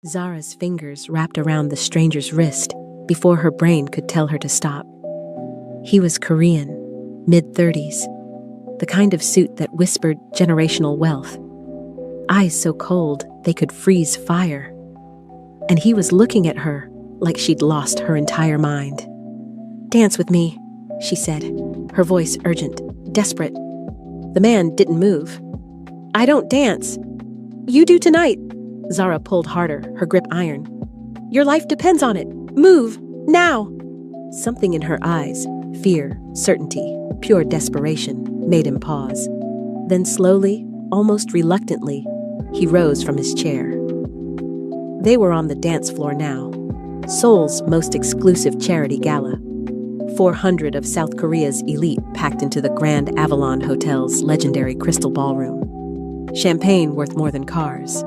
Zara's fingers wrapped around the stranger's wrist before her brain could tell her to stop. He was Korean, mid-30s, the kind of suit that whispered generational wealth. Eyes so cold they could freeze fire. And he was looking at her like she'd lost her entire mind. "Dance with me," she said, her voice urgent, desperate. The man didn't move. "I don't dance." "You do tonight." Zara pulled harder, her grip iron. "Your life depends on it. Move, now." Something in her eyes, fear, certainty, pure desperation, made him pause. Then slowly, almost reluctantly, he rose from his chair. They were on the dance floor now, Seoul's most exclusive charity gala. 400 of South Korea's elite packed into the Grand Avalon Hotel's legendary crystal ballroom. Champagne worth more than cars.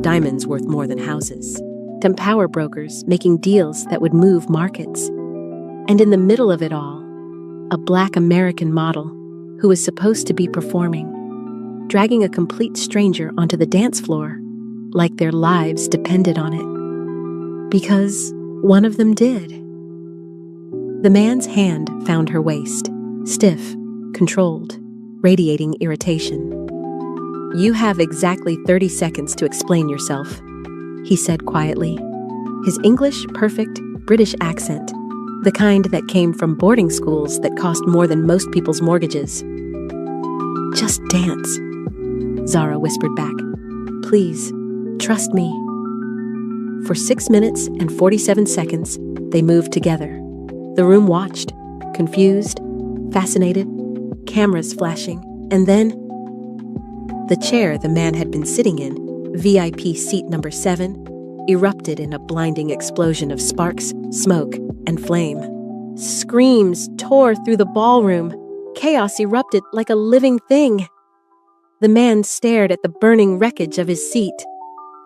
Diamonds worth more than houses. And power brokers making deals that would move markets. And in the middle of it all, a Black American model who was supposed to be performing, dragging a complete stranger onto the dance floor like their lives depended on it. Because one of them did. The man's hand found her waist, stiff, controlled, radiating irritation. "You have exactly 30 seconds to explain yourself," he said quietly, his English perfect British accent, the kind that came from boarding schools that cost more than most people's mortgages. "Just dance," Zara whispered back. "Please, trust me." For 6 minutes and 47 seconds, they moved together. The room watched, confused, fascinated, cameras flashing, and then the chair the man had been sitting in, VIP seat number 7, erupted in a blinding explosion of sparks, smoke, and flame. Screams tore through the ballroom. Chaos erupted like a living thing. The man stared at the burning wreckage of his seat,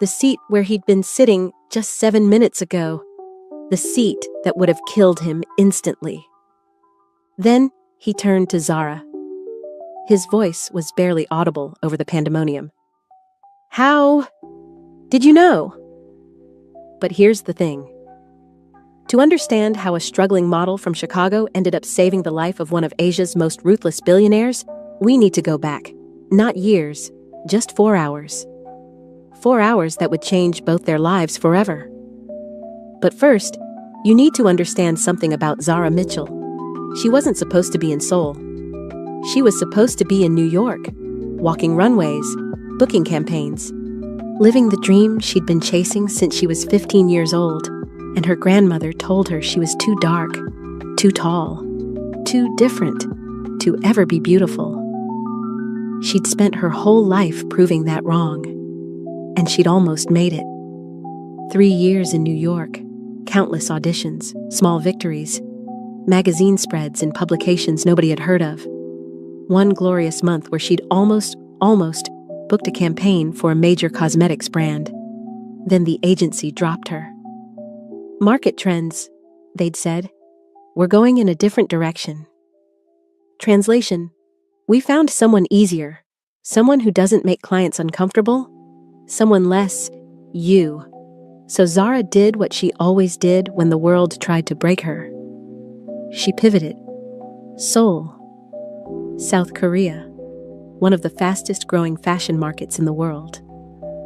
the seat where he'd been sitting just 7 minutes ago, the seat that would have killed him instantly. Then he turned to Zara. His voice was barely audible over the pandemonium. "How did you know?" But here's the thing. To understand how a struggling model from Chicago ended up saving the life of one of Asia's most ruthless billionaires, we need to go back. Not years, just 4 hours. 4 hours that would change both their lives forever. But first, you need to understand something about Zara Mitchell. She wasn't supposed to be in Seoul. She was supposed to be in New York, walking runways, booking campaigns, living the dream she'd been chasing since she was 15 years old, and her grandmother told her she was too dark, too tall, too different to ever be beautiful. She'd spent her whole life proving that wrong, and she'd almost made it. 3 years in New York, countless auditions, small victories, magazine spreads in publications nobody had heard of. One glorious month where she'd almost booked a campaign for a major cosmetics brand. Then the agency dropped her. "Market trends," they'd said. "We're going in a different direction." Translation: "We found someone easier, someone who doesn't make clients uncomfortable, someone less you." So Zara did what she always did when the world tried to break her. She pivoted. Seoul, South Korea, one of the fastest growing fashion markets in the world.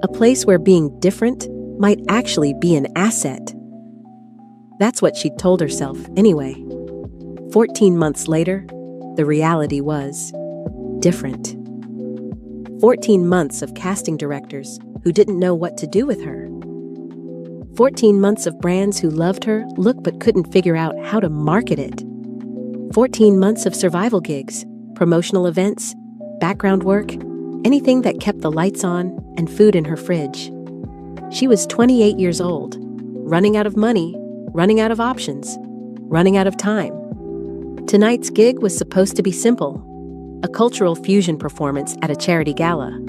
A place where being different might actually be an asset. That's what she'd told herself anyway. 14 months later, the reality was different. 14 months of casting directors who didn't know what to do with her. 14 months of brands who loved her look but couldn't figure out how to market it. 14 months of survival gigs, promotional events, background work, anything that kept the lights on and food in her fridge. She was 28 years old, running out of money, running out of options, running out of time. Tonight's gig was supposed to be simple, a cultural fusion performance at a charity gala.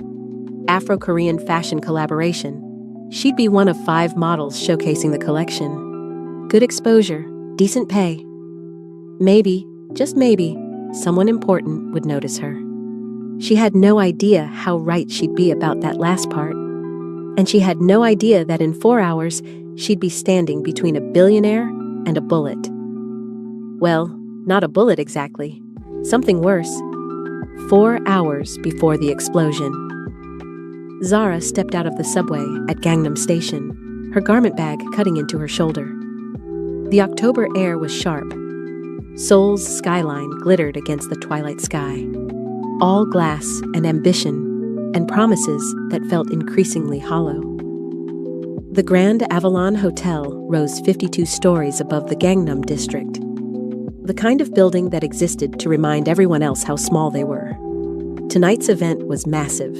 Afro-Korean fashion collaboration. She'd be one of 5 models showcasing the collection. Good exposure, decent pay. Maybe, just maybe, someone important would notice her. She had no idea how right she'd be about that last part. And she had no idea that in 4 hours, she'd be standing between a billionaire and a bullet. Well, not a bullet exactly. Something worse. 4 hours before the explosion. Zara stepped out of the subway at Gangnam Station, her garment bag cutting into her shoulder. The October air was sharp. Seoul's skyline glittered against the twilight sky. All glass and ambition and promises that felt increasingly hollow. The Grand Avalon Hotel rose 52 stories above the Gangnam district, the kind of building that existed to remind everyone else how small they were. Tonight's event was massive.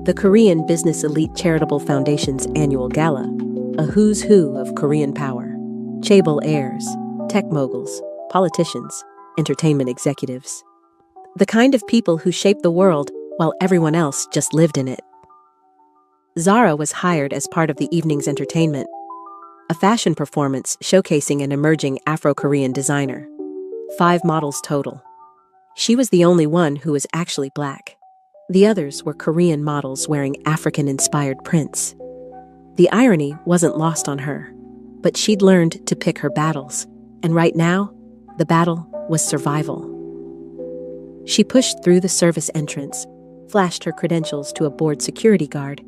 The Korean Business Elite Charitable Foundation's annual gala, a who's who of Korean power. Chaebol heirs, tech moguls, politicians, entertainment executives. The kind of people who shaped the world while everyone else just lived in it. Zara was hired as part of the evening's entertainment, a fashion performance showcasing an emerging Afro-Korean designer. 5 models total. She was the only one who was actually black. The others were Korean models wearing African-inspired prints. The irony wasn't lost on her, but she'd learned to pick her battles, and right now, the battle was survival. She pushed through the service entrance, flashed her credentials to a board security guard,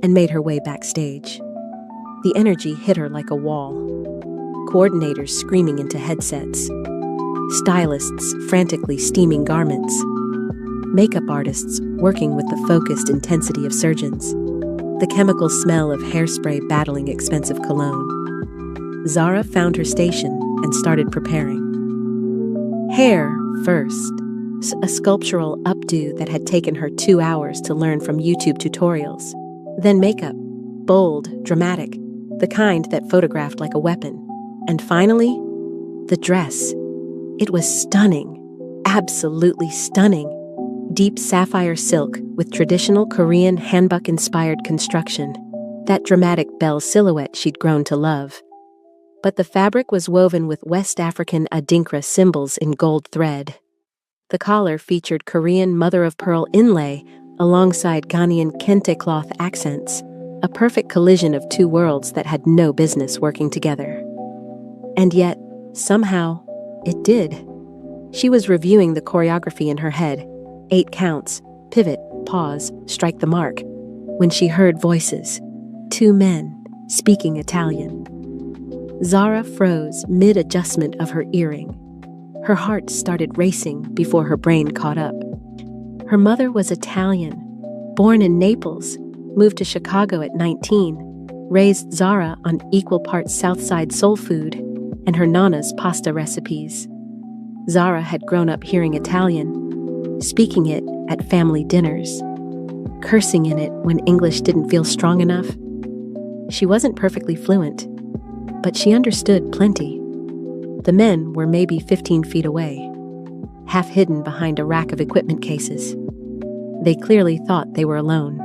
and made her way backstage. The energy hit her like a wall. Coordinators screaming into headsets. Stylists frantically steaming garments. Makeup artists working with the focused intensity of surgeons. The chemical smell of hairspray battling expensive cologne. Zara found her station and started preparing. Hair first. A sculptural updo that had taken her 2 hours to learn from YouTube tutorials. Then makeup, bold, dramatic, the kind that photographed like a weapon. And finally, the dress. It was stunning, absolutely stunning. Deep sapphire silk with traditional Korean hanbok-inspired construction, that dramatic belle silhouette she'd grown to love. But the fabric was woven with West African Adinkra symbols in gold thread. The collar featured Korean mother-of-pearl inlay alongside Ghanaian kente cloth accents, a perfect collision of 2 worlds that had no business working together. And yet, somehow, it did. She was reviewing the choreography in her head, 8 counts, pivot, pause, strike the mark, when she heard voices, 2 men speaking Italian. Zara froze mid-adjustment of her earring. Her heart started racing before her brain caught up. Her mother was Italian, born in Naples, moved to Chicago at 19, raised Zara on equal parts Southside soul food and her nana's pasta recipes. Zara had grown up hearing Italian, speaking it at family dinners, cursing in it when English didn't feel strong enough. She wasn't perfectly fluent, but she understood plenty. The men were maybe 15 feet away, half hidden behind a rack of equipment cases. They clearly thought they were alone.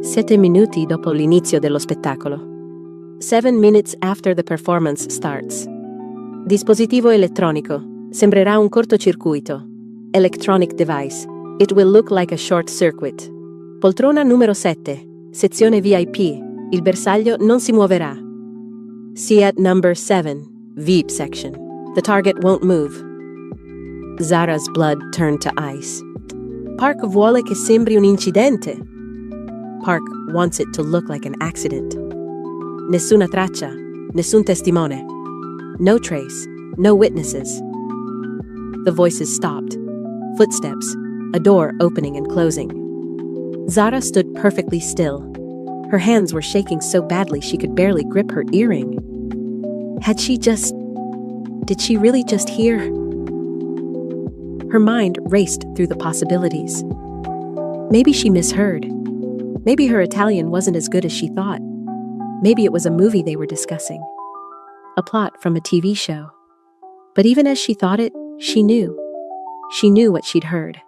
7 minuti dopo l'inizio dello spettacolo. 7 minutes after the performance starts. Dispositivo elettronico. Sembrerà un cortocircuito. Electronic device. It will look like a short circuit. Poltrona numero 7. Sezione VIP. Il bersaglio non si muoverà. See at number 7. VIP section. The target won't move. Zara's blood turned to ice. Park vuole che sembri un incidente. Park wants it to look like an accident. Nessuna traccia, nessun testimone. No trace, no witnesses. The voices stopped. Footsteps, a door opening and closing. Zara stood perfectly still. Her hands were shaking so badly she could barely grip her earring. Did she really just hear? Her mind raced through the possibilities. Maybe she misheard. Maybe her Italian wasn't as good as she thought. Maybe it was a movie they were discussing. A plot from a TV show. But even as she thought it, she knew. She knew what she'd heard.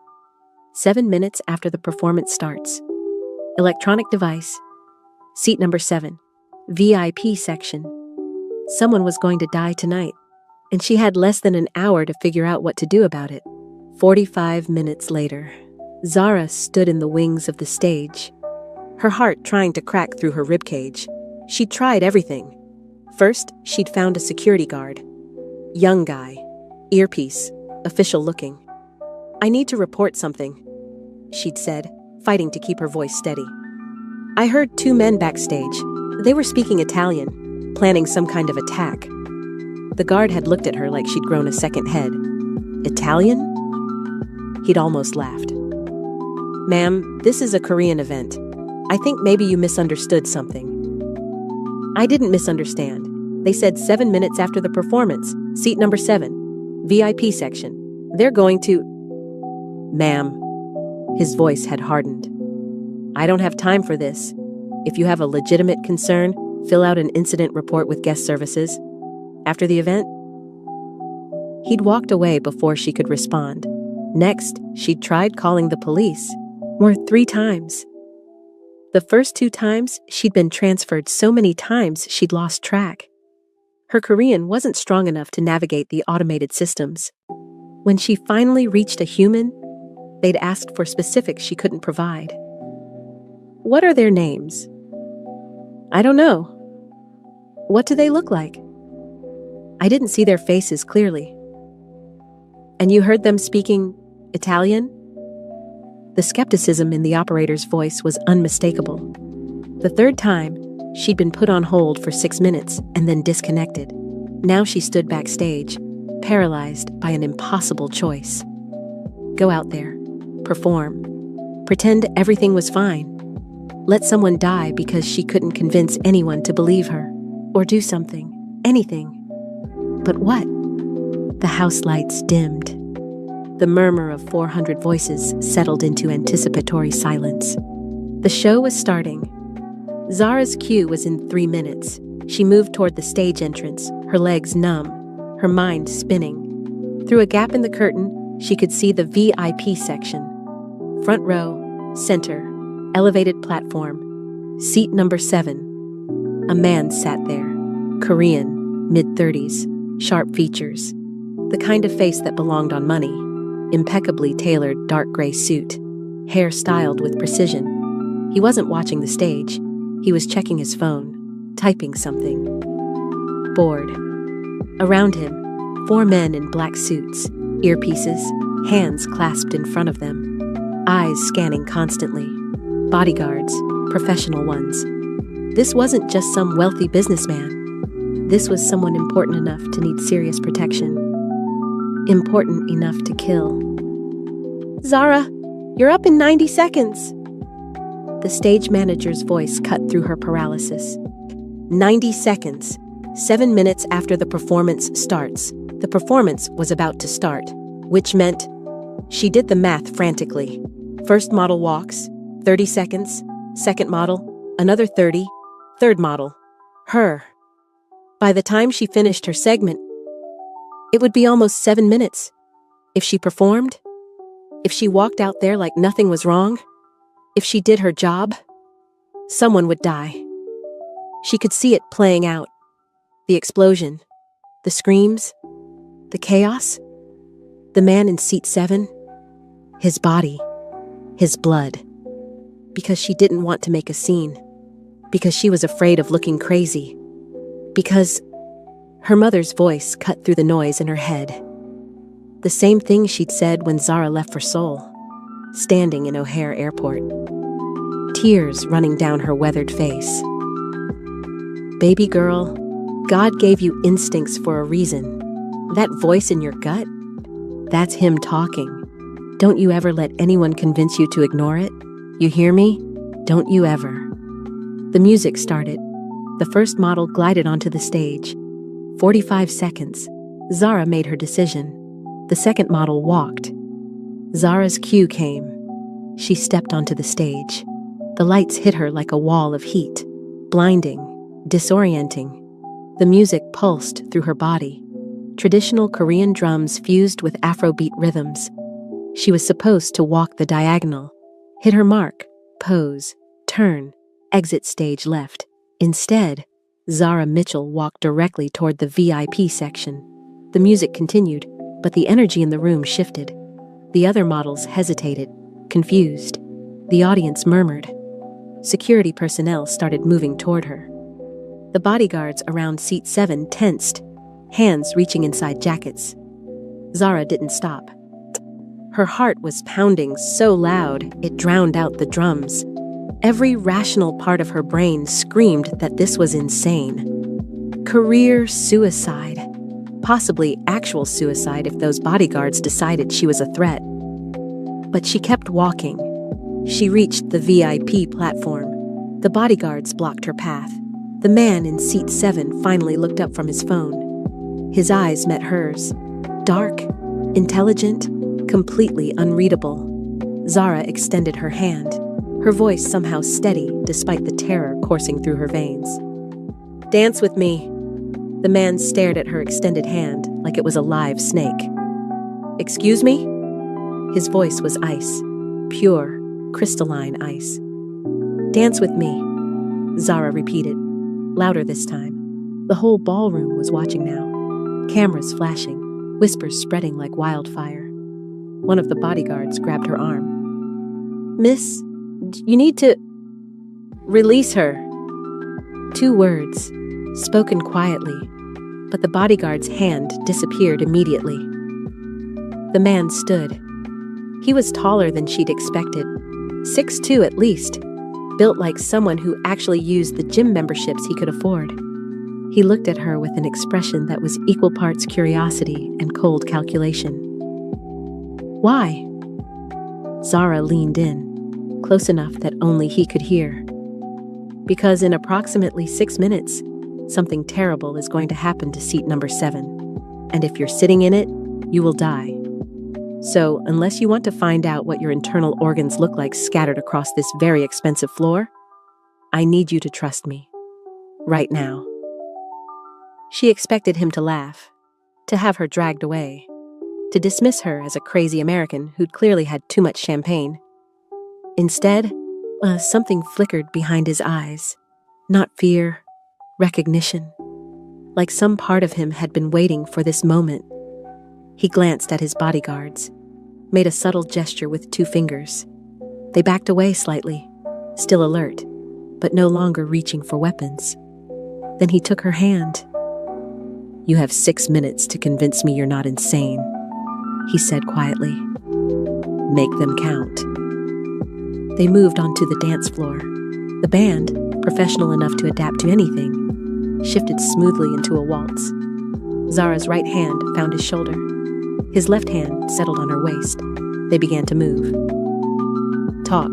7 minutes after the performance starts. Electronic device. Seat number 7. VIP section. Someone was going to die tonight, and she had less than an hour to figure out what to do about it. 45 minutes later, Zara stood in the wings of the stage. her heart trying to crack through her ribcage. She'd tried everything. First, she'd found a security guard. Young guy, earpiece, official looking. "I need to report something," she'd said, fighting to keep her voice steady. "I heard 2 men backstage. They were speaking Italian, planning some kind of attack." The guard had looked at her like she'd grown a second head. "Italian?" He'd almost laughed. "Ma'am, this is a Korean event. I think maybe you misunderstood something." "I didn't misunderstand. They said 7 minutes after the performance, seat number 7, VIP section. They're going to—" "Ma'am." His voice had hardened. "I don't have time for this. If you have a legitimate concern, fill out an incident report with guest services. After the event." He'd walked away before she could respond. Next, she'd tried calling the police. 3 times. The first 2 times, she'd been transferred so many times she'd lost track. Her Korean wasn't strong enough to navigate the automated systems. When she finally reached a human, they'd asked for specifics she couldn't provide. "What are their names?" "I don't know." "What do they look like?" "I didn't see their faces clearly." "And you heard them speaking Italian?" The skepticism in the operator's voice was unmistakable. The 3rd time, she'd been put on hold for 6 minutes and then disconnected. Now she stood backstage, paralyzed by an impossible choice. Go out there, perform, pretend everything was fine. Let someone die because she couldn't convince anyone to believe her, or do something, anything. But what? The house lights dimmed. The murmur of 400 voices settled into anticipatory silence. The show was starting. Zara's cue was in 3 minutes. She moved toward the stage entrance, her legs numb, her mind spinning. Through a gap in the curtain, she could see the VIP section. Front row, center, elevated platform, seat number 7. A man sat there, Korean, mid-30s, sharp features. The kind of face that belonged on money. Impeccably tailored dark gray suit, hair styled with precision. He wasn't watching the stage. He was checking his phone, typing something. Bored. Around him, 4 men in black suits, earpieces, hands clasped in front of them, eyes scanning constantly. Bodyguards, professional ones. This wasn't just some wealthy businessman. This was someone important enough to need serious protection. Important enough to kill. "Zara, you're up in 90 seconds." The stage manager's voice cut through her paralysis. 90 seconds. 7 minutes after the performance starts. The performance was about to start, which meant she did the math frantically. First model walks, 30 seconds. Second model, another 30. Third model, her. By the time she finished her segment, it would be almost 7 minutes. If she performed, if she walked out there like nothing was wrong, if she did her job, someone would die. She could see it playing out. The explosion, the screams, the chaos. The man in seat 7, his body, his blood. Because she didn't want to make a scene. Because she was afraid of looking crazy. Because her mother's voice cut through the noise in her head. The same thing she'd said when Zara left for Seoul, standing in O'Hare Airport. Tears running down her weathered face. "Baby girl, God gave you instincts for a reason. That voice in your gut, that's him talking. Don't you ever let anyone convince you to ignore it. You hear me? Don't you ever." The music started. The first model glided onto the stage. 45 seconds. Zara made her decision. The second model walked. Zara's cue came. She stepped onto the stage. The lights hit her like a wall of heat, blinding, disorienting. The music pulsed through her body. Traditional Korean drums fused with Afrobeat rhythms. She was supposed to walk the diagonal, hit her mark, pose, turn, exit stage left. Instead, Zara Mitchell walked directly toward the VIP section. The music continued, but the energy in the room shifted. The other models hesitated, confused. The audience murmured. security personnel started moving toward her. The bodyguards around seat 7 tensed, hands reaching inside jackets. Zara didn't stop. Her heart was pounding so loud it drowned out the drums. Every rational part of her brain screamed that this was insane. Career suicide. Possibly actual suicide if those bodyguards decided she was a threat. But she kept walking. She reached the VIP platform. The bodyguards blocked her path. The man in seat 7 finally looked up from his phone. His eyes met hers. Dark, intelligent, completely unreadable. Zara extended her hand, her voice somehow steady despite the terror coursing through her veins. "Dance with me." The man stared at her extended hand like it was a live snake. "Excuse me?" His voice was ice, pure, crystalline ice. "Dance with me," Zara repeated, louder this time. The whole ballroom was watching now. Cameras flashing, whispers spreading like wildfire. One of the bodyguards grabbed her arm. "Miss, you need to release her." 2 words, spoken quietly, but the bodyguard's hand disappeared immediately. The man stood. He was taller than she'd expected, 6'2" at least, built like someone who actually used the gym memberships he could afford. He looked at her with an expression that was equal parts curiosity and cold calculation. "Why?" Zara leaned in, close enough that only he could hear. "Because in approximately 6 minutes, something terrible is going to happen to seat number 7. And if you're sitting in it, you will die. So, unless you want to find out what your internal organs look like scattered across this very expensive floor, I need you to trust me. Right now." She expected him to laugh, to have her dragged away, to dismiss her as a crazy American who'd clearly had too much champagne. Instead, something flickered behind his eyes. Not fear, recognition. Like some part of him had been waiting for this moment. He glanced at his bodyguards, made a subtle gesture with 2 fingers. They backed away slightly, still alert, but no longer reaching for weapons. Then he took her hand. "You have 6 minutes to convince me you're not insane," he said quietly. "Make them count." They moved onto the dance floor. The band, professional enough to adapt to anything, shifted smoothly into a waltz. Zara's right hand found his shoulder. His left hand settled on her waist. They began to move. "Talk,"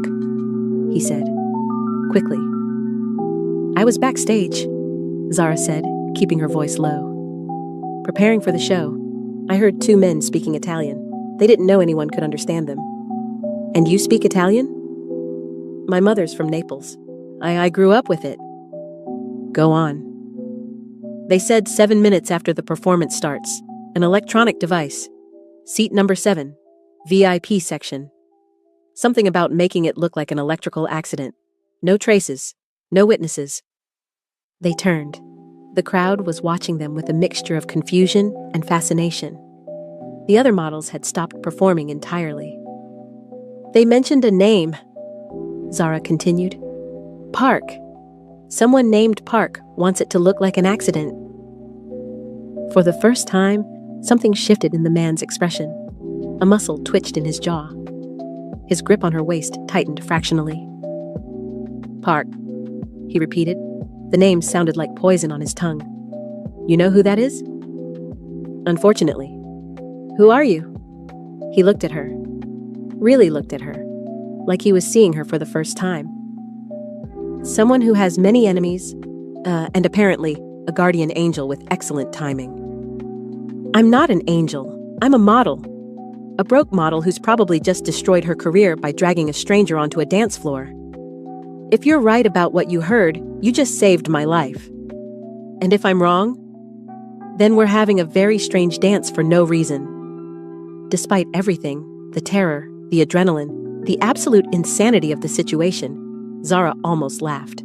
he said, quickly. "I was backstage," Zara said, keeping her voice low. "Preparing for the show. I heard 2 men speaking Italian. They didn't know anyone could understand them." "And you speak Italian?" "My mother's from Naples. I grew up with it." "Go on." "They said 7 minutes after the performance starts. An electronic device. Seat number 7. VIP section. Something about making it look like an electrical accident. No traces. No witnesses." They turned. The crowd was watching them with a mixture of confusion and fascination. The other models had stopped performing entirely. "They mentioned a name," Zara continued. "Park. Someone named Park wants it to look like an accident." For the first time, something shifted in the man's expression. A muscle twitched in his jaw. His grip on her waist tightened fractionally. "Park," he repeated. The name sounded like poison on his tongue. "You know who that is?" "Unfortunately." "Who are you?" He looked at her. Really looked at her. Like he was seeing her for the first time. "Someone who has many enemies, and apparently a guardian angel with excellent timing." "I'm not an angel. I'm a model. A broke model who's probably just destroyed her career by dragging a stranger onto a dance floor. If you're right about what you heard, you just saved my life. And if I'm wrong, then we're having a very strange dance for no reason." Despite everything, the terror, the adrenaline, the absolute insanity of the situation, Zara almost laughed.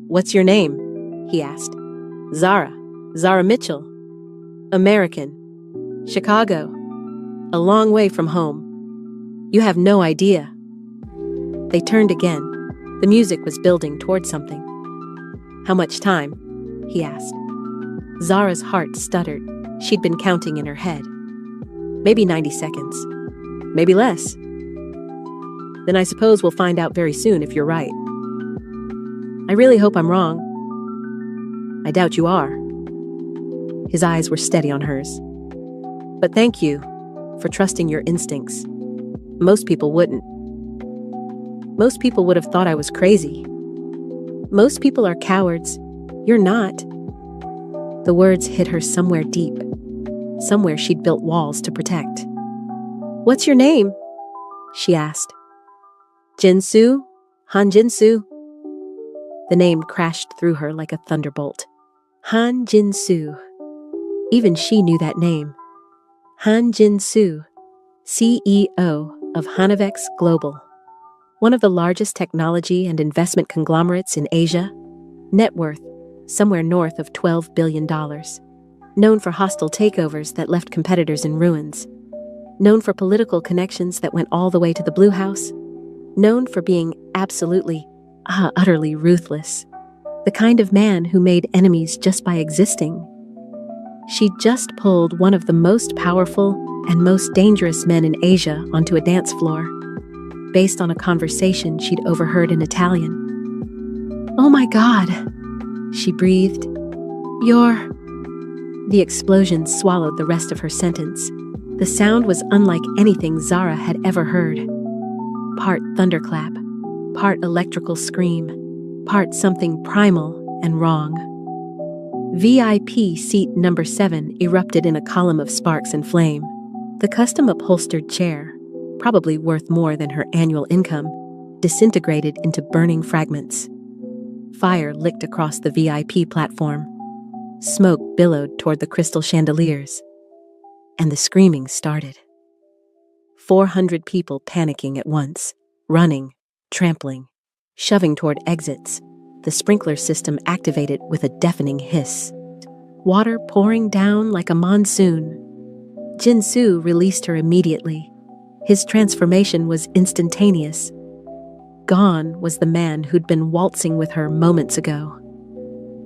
"What's your name?" he asked. "Zara. Zara Mitchell. American. Chicago. A long way from home. You have no idea." They turned again. The music was building toward something. "How much time?" he asked. Zara's heart stuttered. She'd been counting in her head. "Maybe 90 seconds. Maybe less." "Then I suppose we'll find out very soon if you're right." "I really hope I'm wrong." "I doubt you are." His eyes were steady on hers. "But thank you for trusting your instincts. Most people wouldn't. Most people would have thought I was crazy. Most people are cowards. You're not." The words hit her somewhere deep, somewhere she'd built walls to protect. "What's your name?" she asked. "Jinsu, Han Jinsu." The name crashed through her like a thunderbolt. Han Jinsu. Even she knew that name. Han Jinsu, CEO of Hanavex Global, one of the largest technology and investment conglomerates in Asia, net worth somewhere north of $12 billion, known for hostile takeovers that left competitors in ruins, known for political connections that went all the way to the Blue House, known for being absolutely, utterly ruthless, the kind of man who made enemies just by existing. She'd just pulled one of the most powerful and most dangerous men in Asia onto a dance floor, based on a conversation she'd overheard in Italian. "Oh my God," she breathed. "You're..." The explosion swallowed the rest of her sentence. The sound was unlike anything Zara had ever heard. Part thunderclap, part electrical scream, part something primal and wrong. VIP seat number 7 erupted in a column of sparks and flame. The custom-upholstered chair, probably worth more than her annual income, disintegrated into burning fragments. Fire licked across the VIP platform. Smoke billowed toward the crystal chandeliers. And the screaming started. 400 people panicking at once, running, trampling, shoving toward exits. The sprinkler system activated with a deafening hiss. Water pouring down like a monsoon. Jinsu released her immediately. His transformation was instantaneous. Gone was the man who'd been waltzing with her moments ago.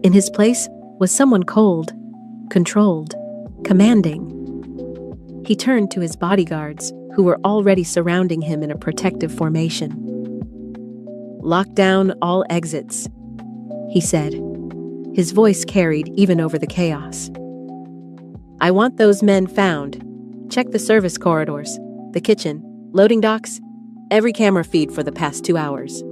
In his place was someone cold, controlled, commanding. He turned to his bodyguards, who were already surrounding him in a protective formation. "Lock down all exits," he said. His voice carried even over the chaos. "I want those men found. Check the service corridors, the kitchen, loading docks, every camera feed for the past 2 hours."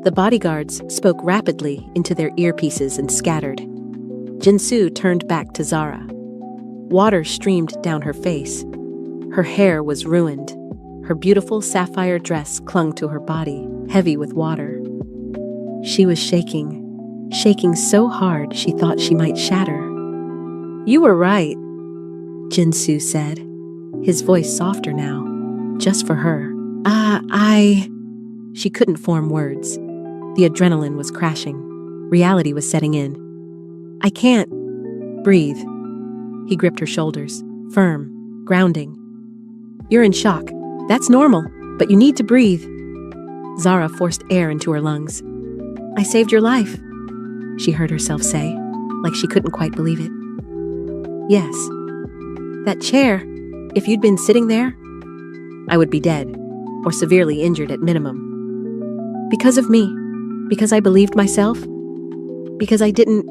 The bodyguards spoke rapidly into their earpieces and scattered. Jinsu turned back to Zara. Water streamed down her face. Her hair was ruined. Her beautiful sapphire dress clung to her body, heavy with water. She was shaking so hard she thought she might shatter. "You were right," Jinsu said, his voice softer now, just for her. She couldn't form words. The adrenaline was crashing. Reality was setting in. "I can't breathe." He gripped her shoulders, firm, grounding. "You're in shock. That's normal, but you need to breathe." Zara forced air into her lungs. "I saved your life," she heard herself say, like she couldn't quite believe it. "Yes. That chair, if you'd been sitting there, I would be dead, or severely injured at minimum. Because of me, because I believed myself, because I didn't..."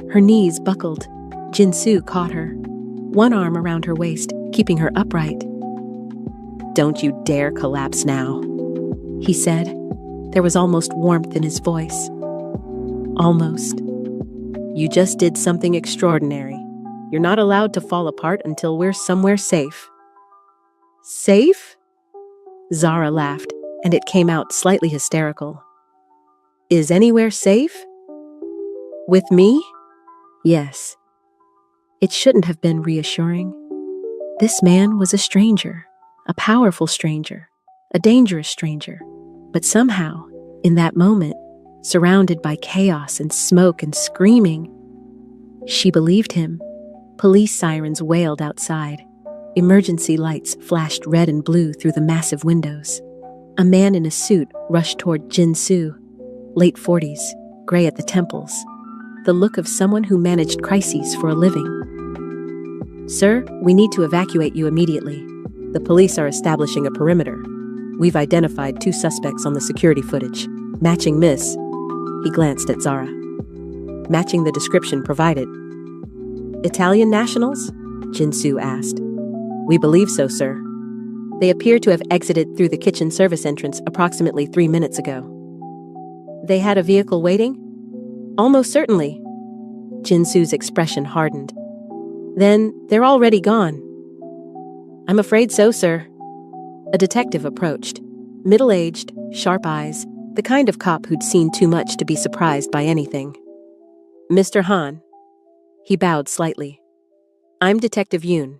Her knees buckled. Jinsu caught her, one arm around her waist, keeping her upright. "Don't you dare collapse now," he said. There was almost warmth in his voice. "Almost. You just did something extraordinary. You're not allowed to fall apart until we're somewhere safe." "Safe?" Zara laughed, and it came out slightly hysterical. "Is anywhere safe? With me?" "Yes." It shouldn't have been reassuring. This man was a stranger, a powerful stranger, a dangerous stranger. But somehow, in that moment, surrounded by chaos and smoke and screaming, she believed him. Police sirens wailed outside. Emergency lights flashed red and blue through the massive windows. A man in a suit rushed toward Jin-soo, late 40s, gray at the temples, the look of someone who managed crises for a living. "Sir, we need to evacuate you immediately. The police are establishing a perimeter. We've identified 2 suspects on the security footage, matching Miss." He glanced at Zara. "Matching the description provided." "Italian nationals?" Jin-soo asked. "We believe so, sir. They appear to have exited through the kitchen service entrance approximately 3 minutes ago." "They had a vehicle waiting?" "Almost certainly." Jin-soo's expression hardened. "Then they're already gone." "I'm afraid so, sir." A detective approached, middle-aged, sharp eyes, the kind of cop who'd seen too much to be surprised by anything. "Mr. Han." He bowed slightly. "I'm Detective Yoon.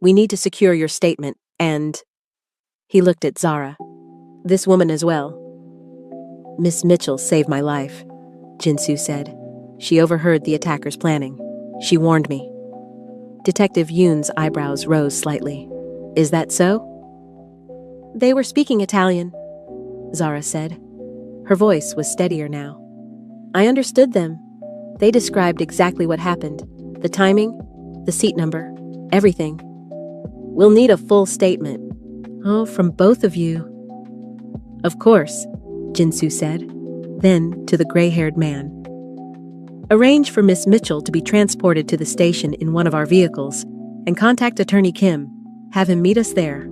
We need to secure your statement, and—" He looked at Zara. "This woman as well." "Miss Mitchell saved my life," Jin-soo said. "She overheard the attackers planning. She warned me." Detective Yoon's eyebrows rose slightly. "Is that so?" "They were speaking Italian," Zara said. Her voice was steadier now. "I understood them. They described exactly what happened. The timing, the seat number, everything. We'll need a full statement." "Oh, from both of you." "Of course," Jin-soo said. Then, to the gray-haired man, "Arrange for Miss Mitchell to be transported to the station in one of our vehicles, and contact Attorney Kim. Have him meet us there."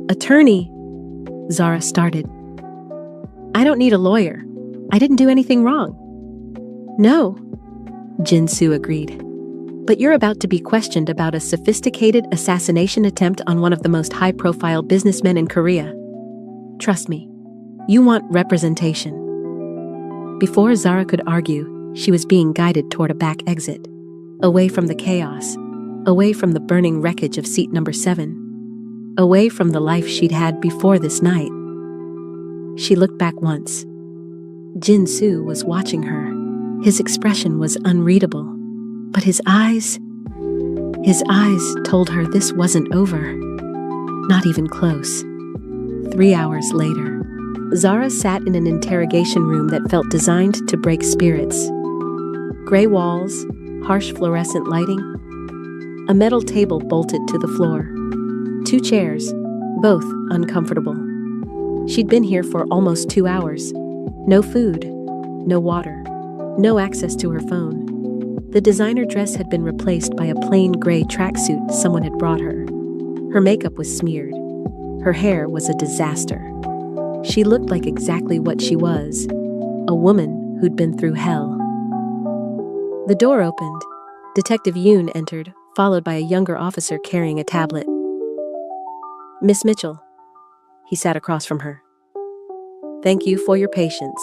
"Attorney?" Zara started. "I don't need a lawyer. I didn't do anything wrong." "No," Jin-soo agreed. "But you're about to be questioned about a sophisticated assassination attempt on one of the most high-profile businessmen in Korea. Trust me, you want representation." Before Zara could argue, she was being guided toward a back exit, away from the chaos, away from the burning wreckage of seat number 7, away from the life she'd had before this night. She looked back once. Jin-soo was watching her. His expression was unreadable, but his eyes told her this wasn't over. Not even close. 3 hours later, Zara sat in an interrogation room that felt designed to break spirits. Gray walls, harsh fluorescent lighting, a metal table bolted to the floor, 2 chairs, both uncomfortable. She'd been here for almost 2 hours. No food, no water, no access to her phone. The designer dress had been replaced by a plain gray tracksuit someone had brought her. Her makeup was smeared. Her hair was a disaster. She looked like exactly what she was, a woman who'd been through hell. The door opened. Detective Yoon entered, followed by a younger officer carrying a tablet. "Miss Mitchell." He sat across from her. "Thank you for your patience.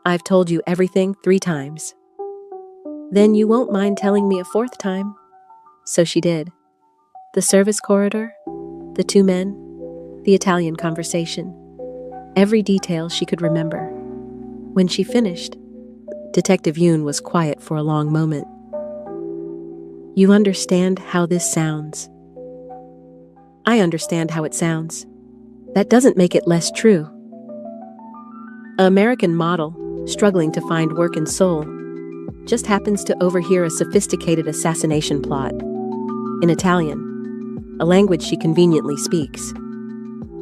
I've told you everything 3 times. Then you won't mind telling me a 4th time?" So she did. The service corridor, the 2 men, the Italian conversation. Every detail she could remember. When she finished, Detective Yoon was quiet for a long moment. "You understand how this sounds?" "I understand how it sounds. That doesn't make it less true." An American model, struggling to find work in Seoul, just happens to overhear a sophisticated assassination plot. In Italian, a language she conveniently speaks.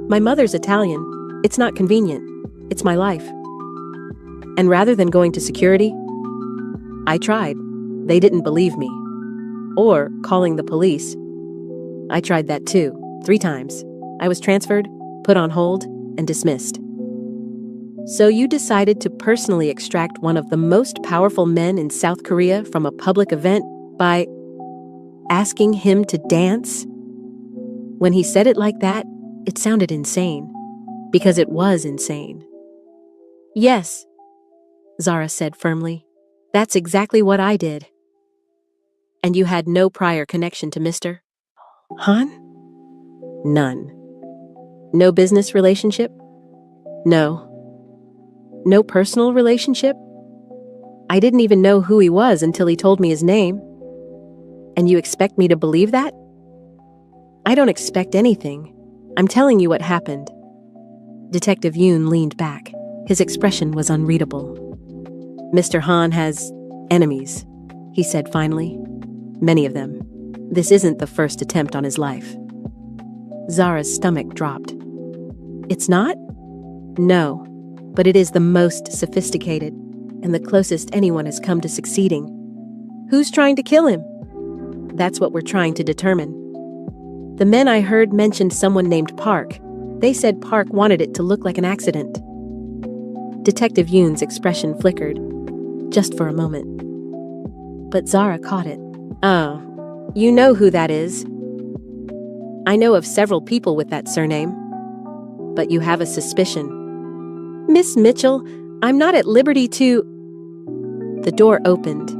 "My mother's Italian. It's not convenient. It's my life." And rather than going to security, I tried. They didn't believe me. Or calling the police. I tried that too, 3 times. I was transferred, put on hold, and dismissed. So you decided to personally extract one of the most powerful men in South Korea from a public event by asking him to dance? When he said it like that, it sounded insane. Because it was insane. "Yes," Zara said firmly. "That's exactly what I did." "And you had no prior connection to Mr. Han?" "None." "No business relationship?" "No." "No personal relationship?" "I didn't even know who he was until he told me his name." "And you expect me to believe that?" "I don't expect anything. I'm telling you what happened. Detective Yoon leaned back. His expression was unreadable. Mr. Han has enemies, he said finally. Many of them. This isn't the first attempt on his life. Zara's stomach dropped. It's not? No, but it is the most sophisticated and the closest anyone has come to succeeding. Who's trying to kill him? That's what we're trying to determine. The men I heard mentioned someone named Park. They said Park wanted it to look like an accident. Detective Yoon's expression flickered, just for a moment. But Zara caught it. Oh, you know who that is. I know of several people with that surname. But you have a suspicion. Miss Mitchell, I'm not at liberty to... The door opened.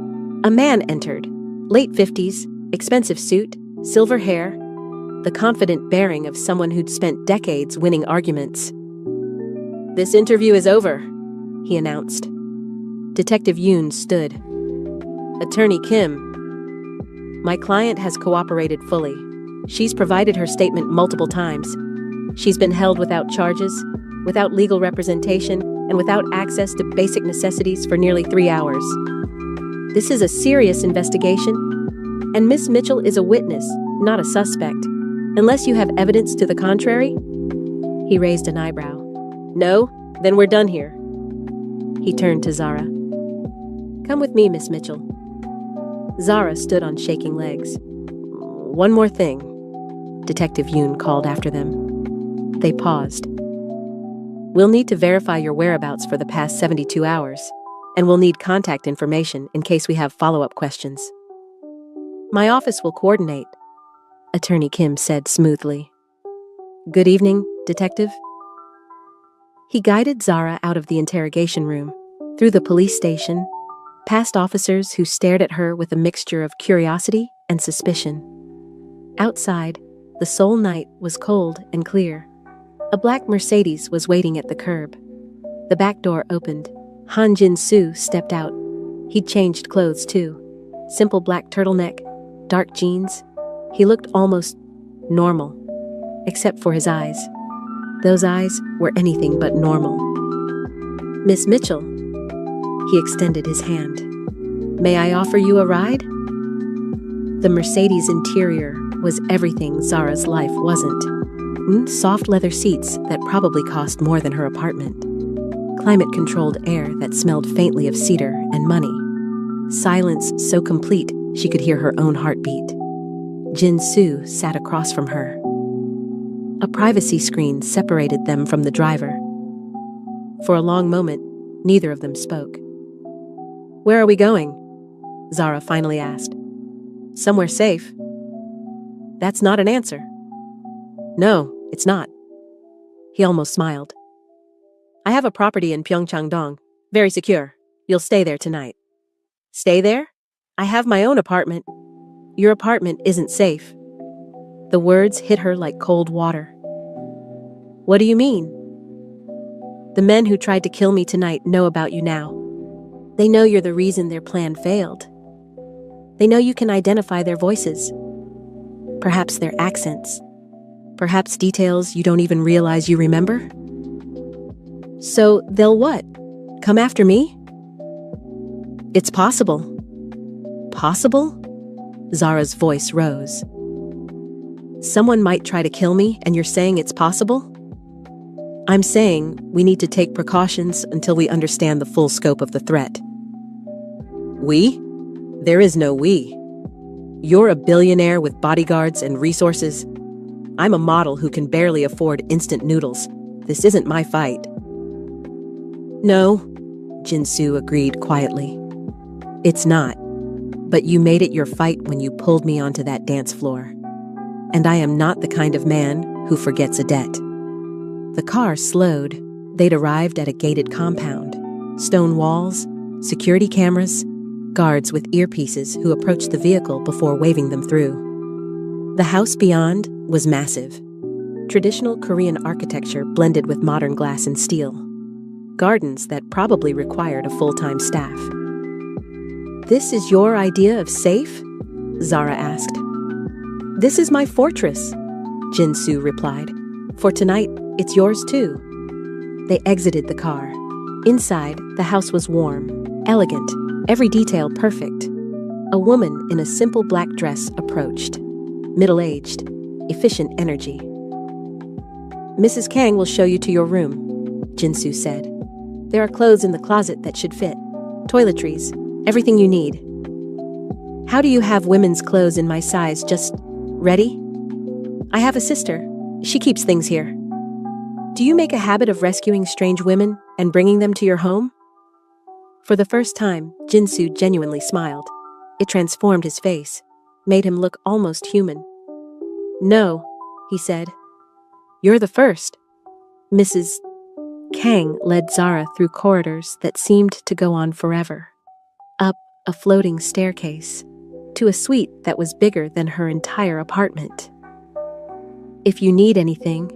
A man entered. Late 50s, expensive suit, silver hair, the confident bearing of someone who'd spent decades winning arguments. This interview is over, he announced. Detective Yoon stood. Attorney Kim. My client has cooperated fully. She's provided her statement multiple times. She's been held without charges, without legal representation, and without access to basic necessities for nearly 3 hours. This is a serious investigation, and Miss Mitchell is a witness, not a suspect, unless you have evidence to the contrary. He raised an eyebrow. No? Then we're done here. He turned to Zara. Come with me, Miss Mitchell. Zara stood on shaking legs. One more thing, Detective Yoon called after them. They paused. We'll need to verify your whereabouts for the past 72 hours, and we'll need contact information in case we have follow-up questions. My office will coordinate, Attorney Kim said smoothly. Good evening, Detective. He guided Zara out of the interrogation room, through the police station, past officers who stared at her with a mixture of curiosity and suspicion. Outside, the Seoul night was cold and clear. A black Mercedes was waiting at the curb. The back door opened. Han Jin-soo stepped out. He'd changed clothes too. Simple black turtleneck, dark jeans. He looked almost normal, except for his eyes. Those eyes were anything but normal. Miss Mitchell. He extended his hand. May I offer you a ride? The Mercedes interior was everything Zara's life wasn't. Soft leather seats that probably cost more than her apartment. Climate-controlled air that smelled faintly of cedar and money. Silence so complete she could hear her own heartbeat. Jin-soo sat across from her. A privacy screen separated them from the driver. For a long moment, neither of them spoke. Where are we going? Zara finally asked. Somewhere safe. That's not an answer. No, it's not. He almost smiled. I have a property in Pyeongchang-dong. Very secure. You'll stay there tonight. Stay there? I have my own apartment. Your apartment isn't safe. The words hit her like cold water. What do you mean? The men who tried to kill me tonight know about you now. They know you're the reason their plan failed. They know you can identify their voices. Perhaps their accents. Perhaps details you don't even realize you remember. So they'll what? Come after me? It's possible. Possible? Zara's voice rose. Someone might try to kill me, and you're saying it's possible? I'm saying we need to take precautions until we understand the full scope of the threat. We? There is no we. You're a billionaire with bodyguards and resources. I'm a model who can barely afford instant noodles. This isn't my fight. No, Jin-soo agreed quietly. It's not. But you made it your fight when you pulled me onto that dance floor. And I am not the kind of man who forgets a debt. The car slowed. They'd arrived at a gated compound. Stone walls, security cameras, guards with earpieces who approached the vehicle before waving them through. The house beyond was massive. Traditional Korean architecture blended with modern glass and steel. Gardens that probably required a full-time staff. This is your idea of safe? Zara asked. This is my fortress, Jin-soo replied. For tonight, it's yours too. They exited the car. Inside, the house was warm, elegant, every detail perfect. A woman in a simple black dress approached. Middle-aged, efficient energy. "Mrs. Kang will show you to your room," Jinsu said. "There are clothes in the closet that should fit. Toiletries, everything you need." "How do you have women's clothes in my size just ready?" "I have a sister. She keeps things here." "Do you make a habit of rescuing strange women and bringing them to your home?" For the first time, Jinsu genuinely smiled. It transformed his face, made him look almost human. "No," he said. "You're the first." Mrs. Kang led Zara through corridors that seemed to go on forever. Up a floating staircase, to a suite that was bigger than her entire apartment. "If you need anything,"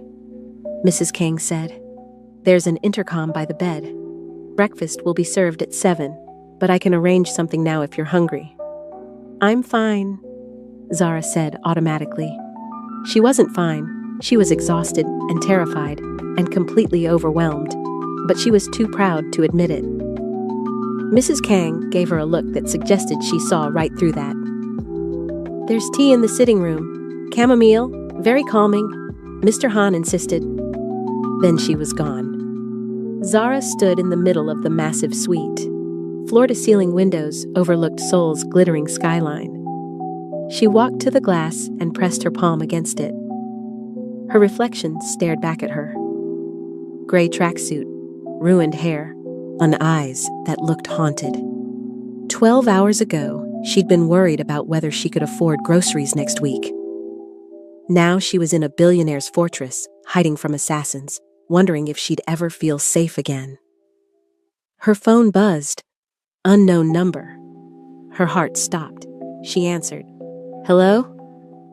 Mrs. Kang said, "there's an intercom by the bed. Breakfast will be served at 7, but I can arrange something now if you're hungry." "I'm fine," Zara said automatically. She wasn't fine. She was exhausted and terrified and completely overwhelmed, but she was too proud to admit it. Mrs. Kang gave her a look that suggested she saw right through that. "There's tea in the sitting room. Chamomile, very calming," Mr. Han insisted. Then she was gone. Zara stood in the middle of the massive suite. Floor-to-ceiling windows overlooked Seoul's glittering skyline. She walked to the glass and pressed her palm against it. Her reflection stared back at her. Gray tracksuit, ruined hair, and eyes that looked haunted. 12 hours ago, she'd been worried about whether she could afford groceries next week. Now she was in a billionaire's fortress, hiding from assassins, wondering if she'd ever feel safe again. Her phone buzzed. Unknown number. Her heart stopped. She answered. "Hello?"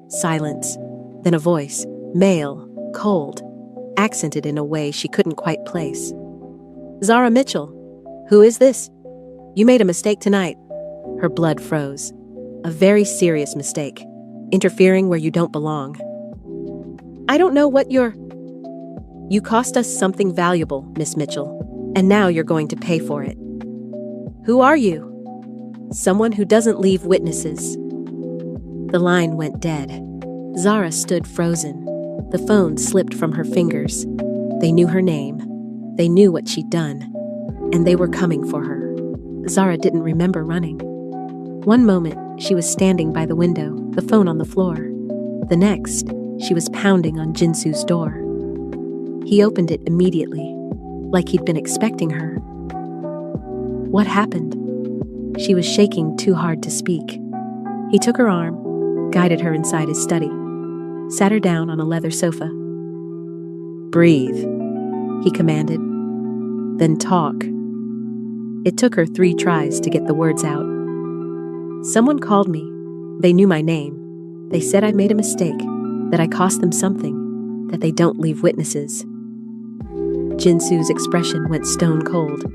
Silence. Then a voice, male, cold, accented in a way she couldn't quite place. "Zara Mitchell. Who is this? You made a mistake tonight." Her blood froze. A very serious mistake. Interfering where you don't belong. "I don't know what you're—" "You cost us something valuable, Miss Mitchell, and now you're going to pay for it." "Who are you?" "Someone who doesn't leave witnesses." The line went dead. Zara stood frozen. The phone slipped from her fingers. They knew her name. They knew what she'd done. And they were coming for her. Zara didn't remember running. One moment, she was standing by the window, the phone on the floor. The next, she was pounding on Jinsu's door. He opened it immediately, like he'd been expecting her. What happened? She was shaking too hard to speak. He took her arm, guided her inside his study, sat her down on a leather sofa. "Breathe," he commanded. "Then talk." It took her 3 tries to get the words out. "Someone called me. They knew my name. They said I made a mistake, that I cost them something, that they don't leave witnesses." Jinsu's expression went stone cold.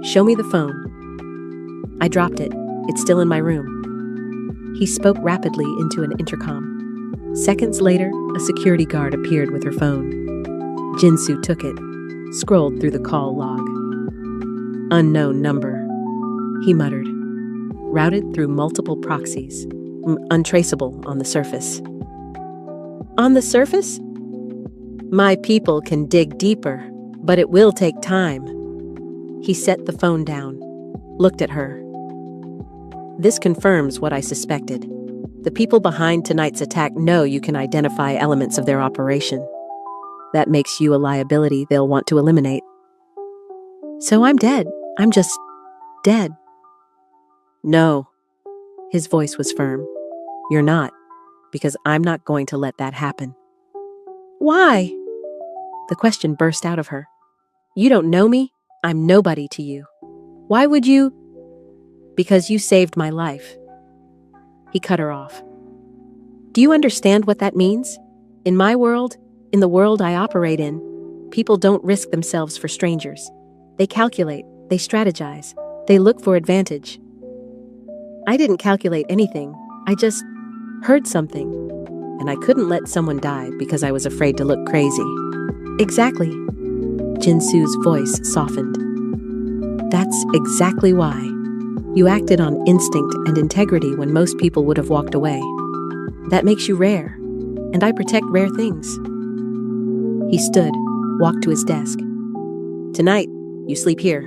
"Show me the phone." "I dropped it. It's still in my room." He spoke rapidly into an intercom. Seconds later, a security guard appeared with her phone. Jinsu took it, scrolled through the call log. "Unknown number," he muttered. "Routed through multiple proxies. Untraceable on the surface." "On the surface?" "My people can dig deeper, but it will take time." He set the phone down, looked at her. "This confirms what I suspected. The people behind tonight's attack know you can identify elements of their operation. That makes you a liability they'll want to eliminate." "So I'm dead. I'm just dead." "No." His voice was firm. "You're not, because I'm not going to let that happen." "Why?" The question burst out of her. "You don't know me. I'm nobody to you. Why would you?" "Because you saved my life." He cut her off. "Do you understand what that means? In my world, in the world I operate in, people don't risk themselves for strangers. They calculate, they strategize, they look for advantage." "I didn't calculate anything. I just heard something. And I couldn't let someone die because I was afraid to look crazy." "Exactly." Jinsu's voice softened. That's exactly why. You acted on instinct and integrity when most people would have walked away. That makes you rare, and I protect rare things. He stood, walked to his desk. Tonight, you sleep here.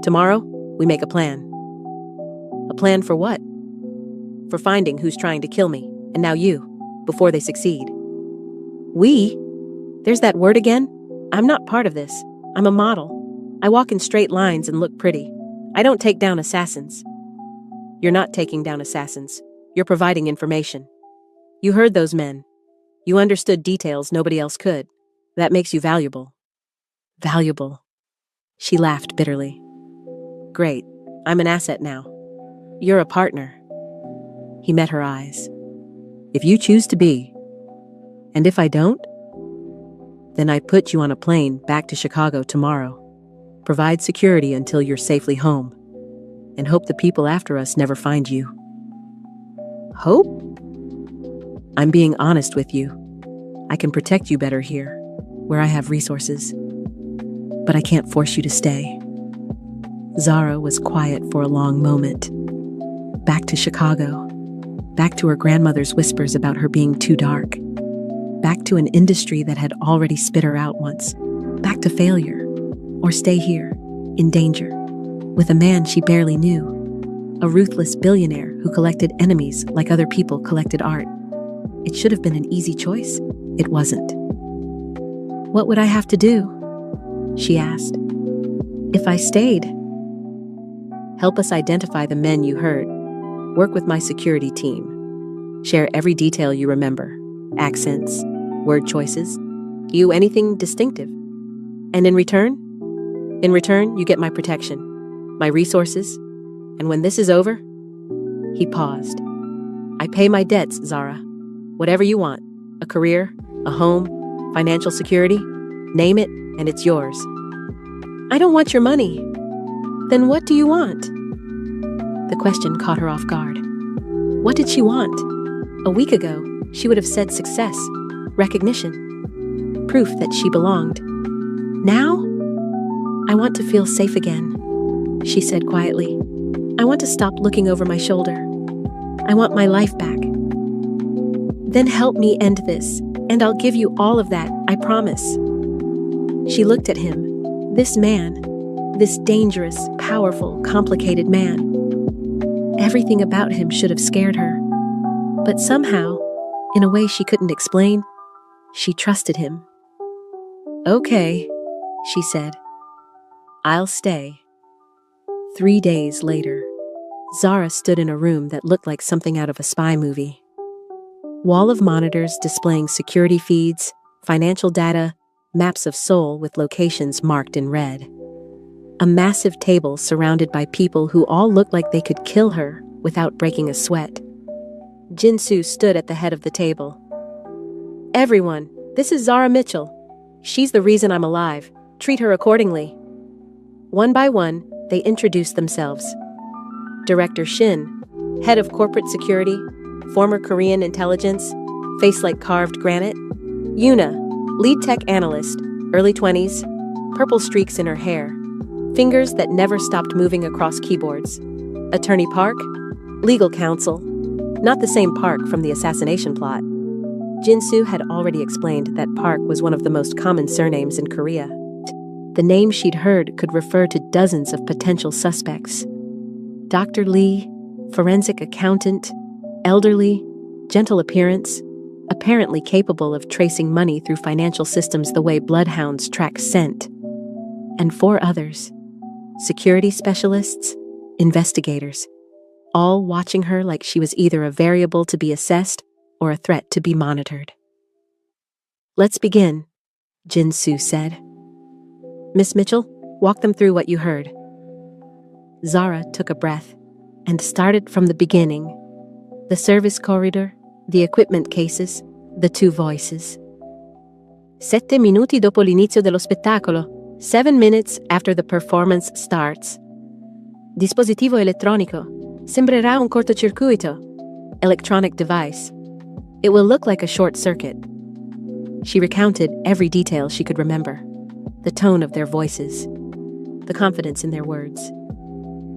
Tomorrow, we make a plan. A plan for what? For finding who's trying to kill me, and now you, before they succeed. We? There's that word again? I'm not part of this. I'm a model. I walk in straight lines and look pretty. I don't take down assassins. You're not taking down assassins. You're providing information. You heard those men. You understood details nobody else could. That makes you valuable. Valuable. She laughed bitterly. Great. I'm an asset now. You're a partner. He met her eyes. If you choose to be, and if I don't, then I put you on a plane back to Chicago tomorrow. Provide security until you're safely home, and hope the people after us never find you. Hope? I'm being honest with you. I can protect you better here, where I have resources. But I can't force you to stay. Zara was quiet for a long moment. Back to Chicago. Back to her grandmother's whispers about her being too dark. Back to an industry that had already spit her out once. Back to failure. Or stay here, in danger, with a man she barely knew. A ruthless billionaire who collected enemies like other people collected art. It should have been an easy choice. It wasn't. What would I have to do? She asked. If I stayed? Help us identify the men you heard. Work with my security team. Share every detail you remember. Accents, word choices. You anything distinctive. And in return, you get my protection, my resources, and when this is over, he paused. I pay my debts, Zara. Whatever you want, a career, a home, financial security, name it, and it's yours. I don't want your money. Then what do you want? The question caught her off guard. What did she want? A week ago, she would have said success, recognition, proof that she belonged. Now? I want to feel safe again, she said quietly. I want to stop looking over my shoulder. I want my life back. Then help me end this, and I'll give you all of that, I promise. She looked at him. This man, this dangerous, powerful, complicated man. Everything about him should have scared her. But somehow, in a way she couldn't explain, she trusted him. Okay, she said. I'll stay. 3 days later, Zara stood in a room that looked like something out of a spy movie. Wall of monitors displaying security feeds, financial data, maps of Seoul with locations marked in red. A massive table surrounded by people who all looked like they could kill her without breaking a sweat. Jinsu stood at the head of the table. Everyone, this is Zara Mitchell. She's the reason I'm alive. Treat her accordingly. One by one, they introduced themselves. Director Shin, head of corporate security, former Korean intelligence, face like carved granite. Yuna, lead tech analyst, early 20s, purple streaks in her hair, fingers that never stopped moving across keyboards. Attorney Park, legal counsel, not the same Park from the assassination plot. Jinsu had already explained that Park was one of the most common surnames in Korea. The name she'd heard could refer to dozens of potential suspects. Dr. Lee, forensic accountant, elderly, gentle appearance, apparently capable of tracing money through financial systems the way bloodhounds track scent. And 4 others, security specialists, investigators, all watching her like she was either a variable to be assessed or a threat to be monitored. Let's begin, Jinsu said. Miss Mitchell, walk them through what you heard. Zara took a breath and started from the beginning. The service corridor, the equipment cases, the 2 voices. 7 minuti dopo l'inizio dello spettacolo. 7 minutes after the performance starts. Dispositivo elettronico. Sembrerà un cortocircuito. Electronic device. It will look like a short circuit. She recounted every detail she could remember. the tone of their voices, the confidence in their words,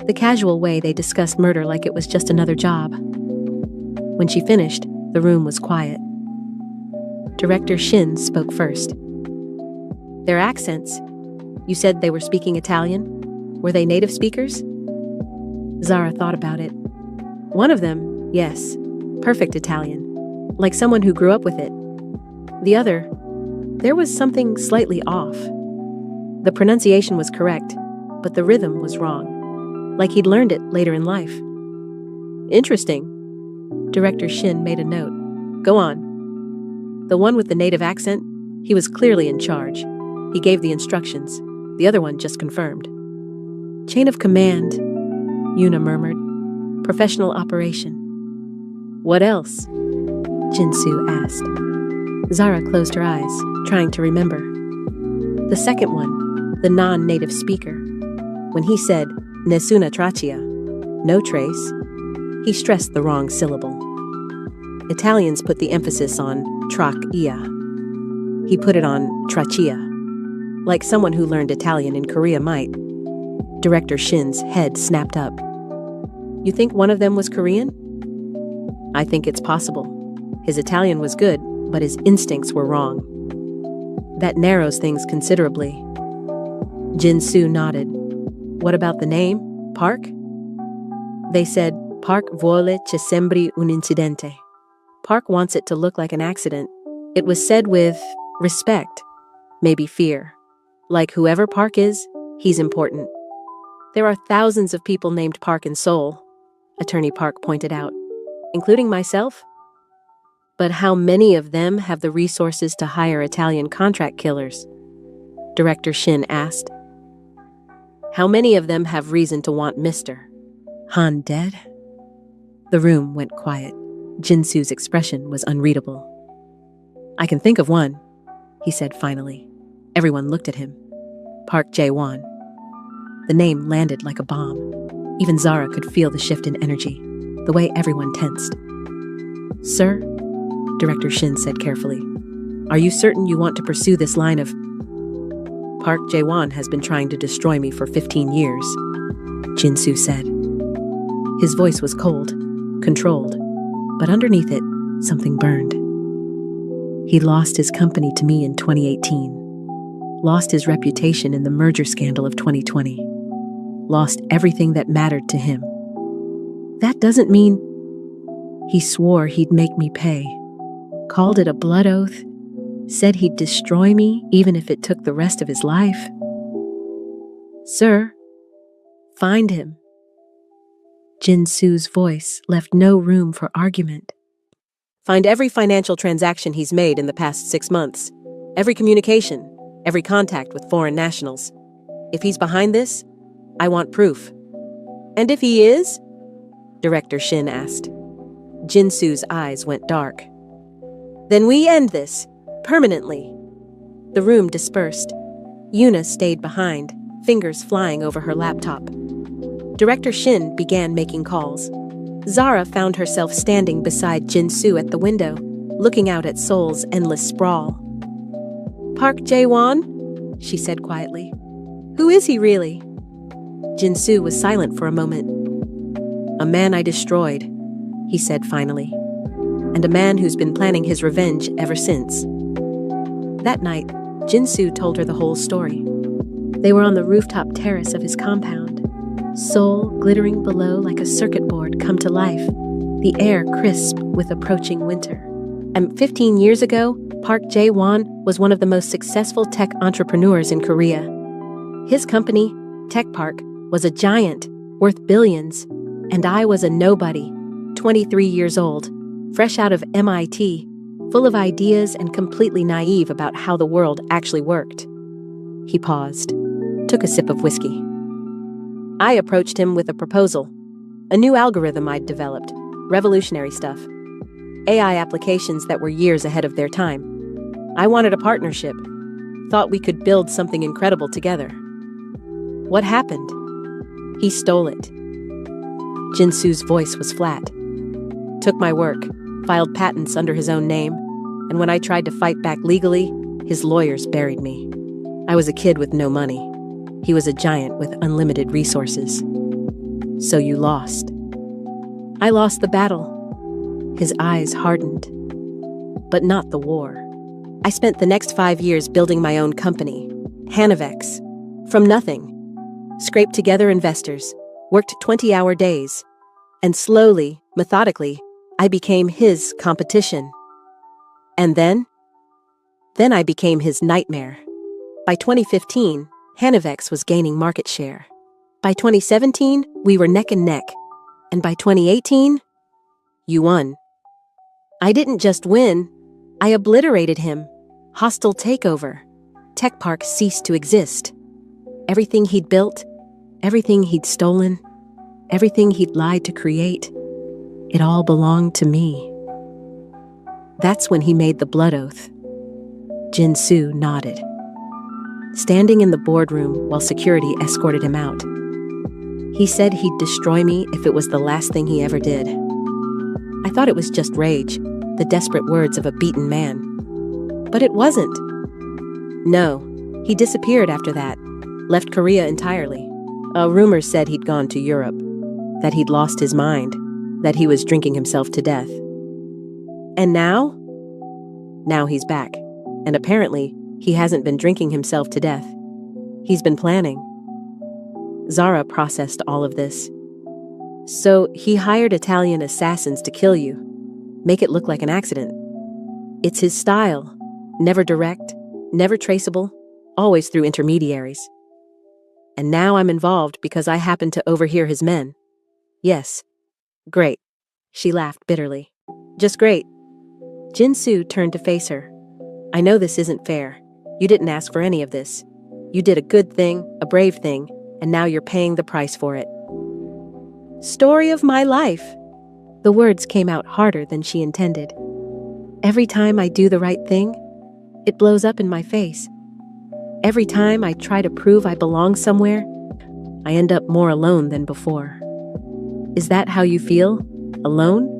the casual way they discussed murder like it was just another job. When she finished, the room was quiet. Director Shin spoke first. Their accents. You said they were speaking Italian? Were they native speakers? Zara thought about it. One of them, yes, perfect Italian, like someone who grew up with it. The other, there was something slightly off. The pronunciation was correct, but the rhythm was wrong, like he'd learned it later in life. Interesting. Director Shin made a note. Go on. The one with the native accent, he was clearly in charge. He gave the instructions. The other one just confirmed. Chain of command, Yuna murmured. Professional operation. What else? Jinsu asked. Zara closed her eyes, trying to remember. The second one, the non-native speaker. When he said, Nessuna traccia, no trace, he stressed the wrong syllable. Italians put the emphasis on trach-ia. He put it on trachea, like someone who learned Italian in Korea might. Director Shin's head snapped up. You think one of them was Korean? I think it's possible. His Italian was good, but his instincts were wrong. That narrows things considerably. Jinsu nodded. What about the name? Park? They said, Park vuole che sembri un incidente. Park wants it to look like an accident. It was said with respect, maybe fear. Like whoever Park is, he's important. There are thousands of people named Park in Seoul, Attorney Park pointed out, including myself. But how many of them have the resources to hire Italian contract killers? Director Shin asked. How many of them have reason to want Mr. Han dead? The room went quiet. Jinsu's expression was unreadable. I can think of one, he said finally. Everyone looked at him. Park Jae-won. The name landed like a bomb. Even Zara could feel the shift in energy, the way everyone tensed. Sir, Director Shin said carefully, are you certain you want to pursue this line of... Park Jae-won has been trying to destroy me for 15 years, Jinsu said. His voice was cold, controlled, but underneath it, something burned. He lost his company to me in 2018, lost his reputation in the merger scandal of 2020, lost everything that mattered to him. That doesn't mean... He swore he'd make me pay, called it a blood oath, said he'd destroy me even if it took the rest of his life. Sir, find him. Jinsu's voice left no room for argument. Find every financial transaction he's made in the past 6 months, every communication, every contact with foreign nationals. If he's behind this, I want proof. And if he is? Director Shin asked. Jinsu's eyes went dark. Then we end this, permanently. The room dispersed. Yuna stayed behind, fingers flying over her laptop. Director Shin began making calls. Zara found herself standing beside Jinsu at the window, looking out at Seoul's endless sprawl. Park Jae-won? She said quietly. Who is he really? Jinsu was silent for a moment. A man I destroyed, he said finally, and a man who's been planning his revenge ever since. That night, Jinsu told her the whole story. They were on the rooftop terrace of his compound, Seoul glittering below like a circuit board come to life, the air crisp with approaching winter. And 15 years ago, Park Jae-won was one of the most successful tech entrepreneurs in Korea. His company, Tech Park, was a giant, worth billions, and I was a nobody, 23 years old, fresh out of MIT, full of ideas and completely naive about how the world actually worked. He paused, took a sip of whiskey. I approached him with a proposal, a new algorithm I'd developed, revolutionary stuff, AI applications that were years ahead of their time. I wanted a partnership, thought we could build something incredible together. What happened? He stole it. Jinsu's voice was flat. Took my work, filed patents under his own name, and when I tried to fight back legally, his lawyers buried me. I was a kid with no money. He was a giant with unlimited resources. So you lost. I lost the battle. His eyes hardened. But not the war. I spent the next 5 years building my own company, Hanavex, from nothing. Scraped together investors, worked 20-hour days, and slowly, methodically, I became his competition. And then I became his nightmare. By 2015, Hanavex was gaining market share. By 2017, we were neck and neck. And by 2018, you won. I didn't just win, I obliterated him. Hostile takeover. Tech Park ceased to exist. Everything he'd built, everything he'd stolen, everything he'd lied to create, it all belonged to me. That's when he made the blood oath. Jin-Soo nodded, standing in the boardroom while security escorted him out. He said he'd destroy me if it was the last thing he ever did. I thought it was just rage, the desperate words of a beaten man. But it wasn't. No, he disappeared after that, left Korea entirely. Rumors said he'd gone to Europe, that he'd lost his mind, that he was drinking himself to death. And now? Now he's back, and apparently he hasn't been drinking himself to death. He's been planning. Zara processed all of this. So he hired Italian assassins to kill you, make it look like an accident. It's his style. Never direct, never traceable, always through intermediaries. And now I'm involved because I happened to overhear his men. Yes. Great. She laughed bitterly. Just great. Jin-Soo turned to face her. I know this isn't fair. You didn't ask for any of this. You did a good thing, a brave thing, and now you're paying the price for it. Story of my life. The words came out harder than she intended. Every time I do the right thing, it blows up in my face. Every time I try to prove I belong somewhere, I end up more alone than before. Is that how you feel? Alone?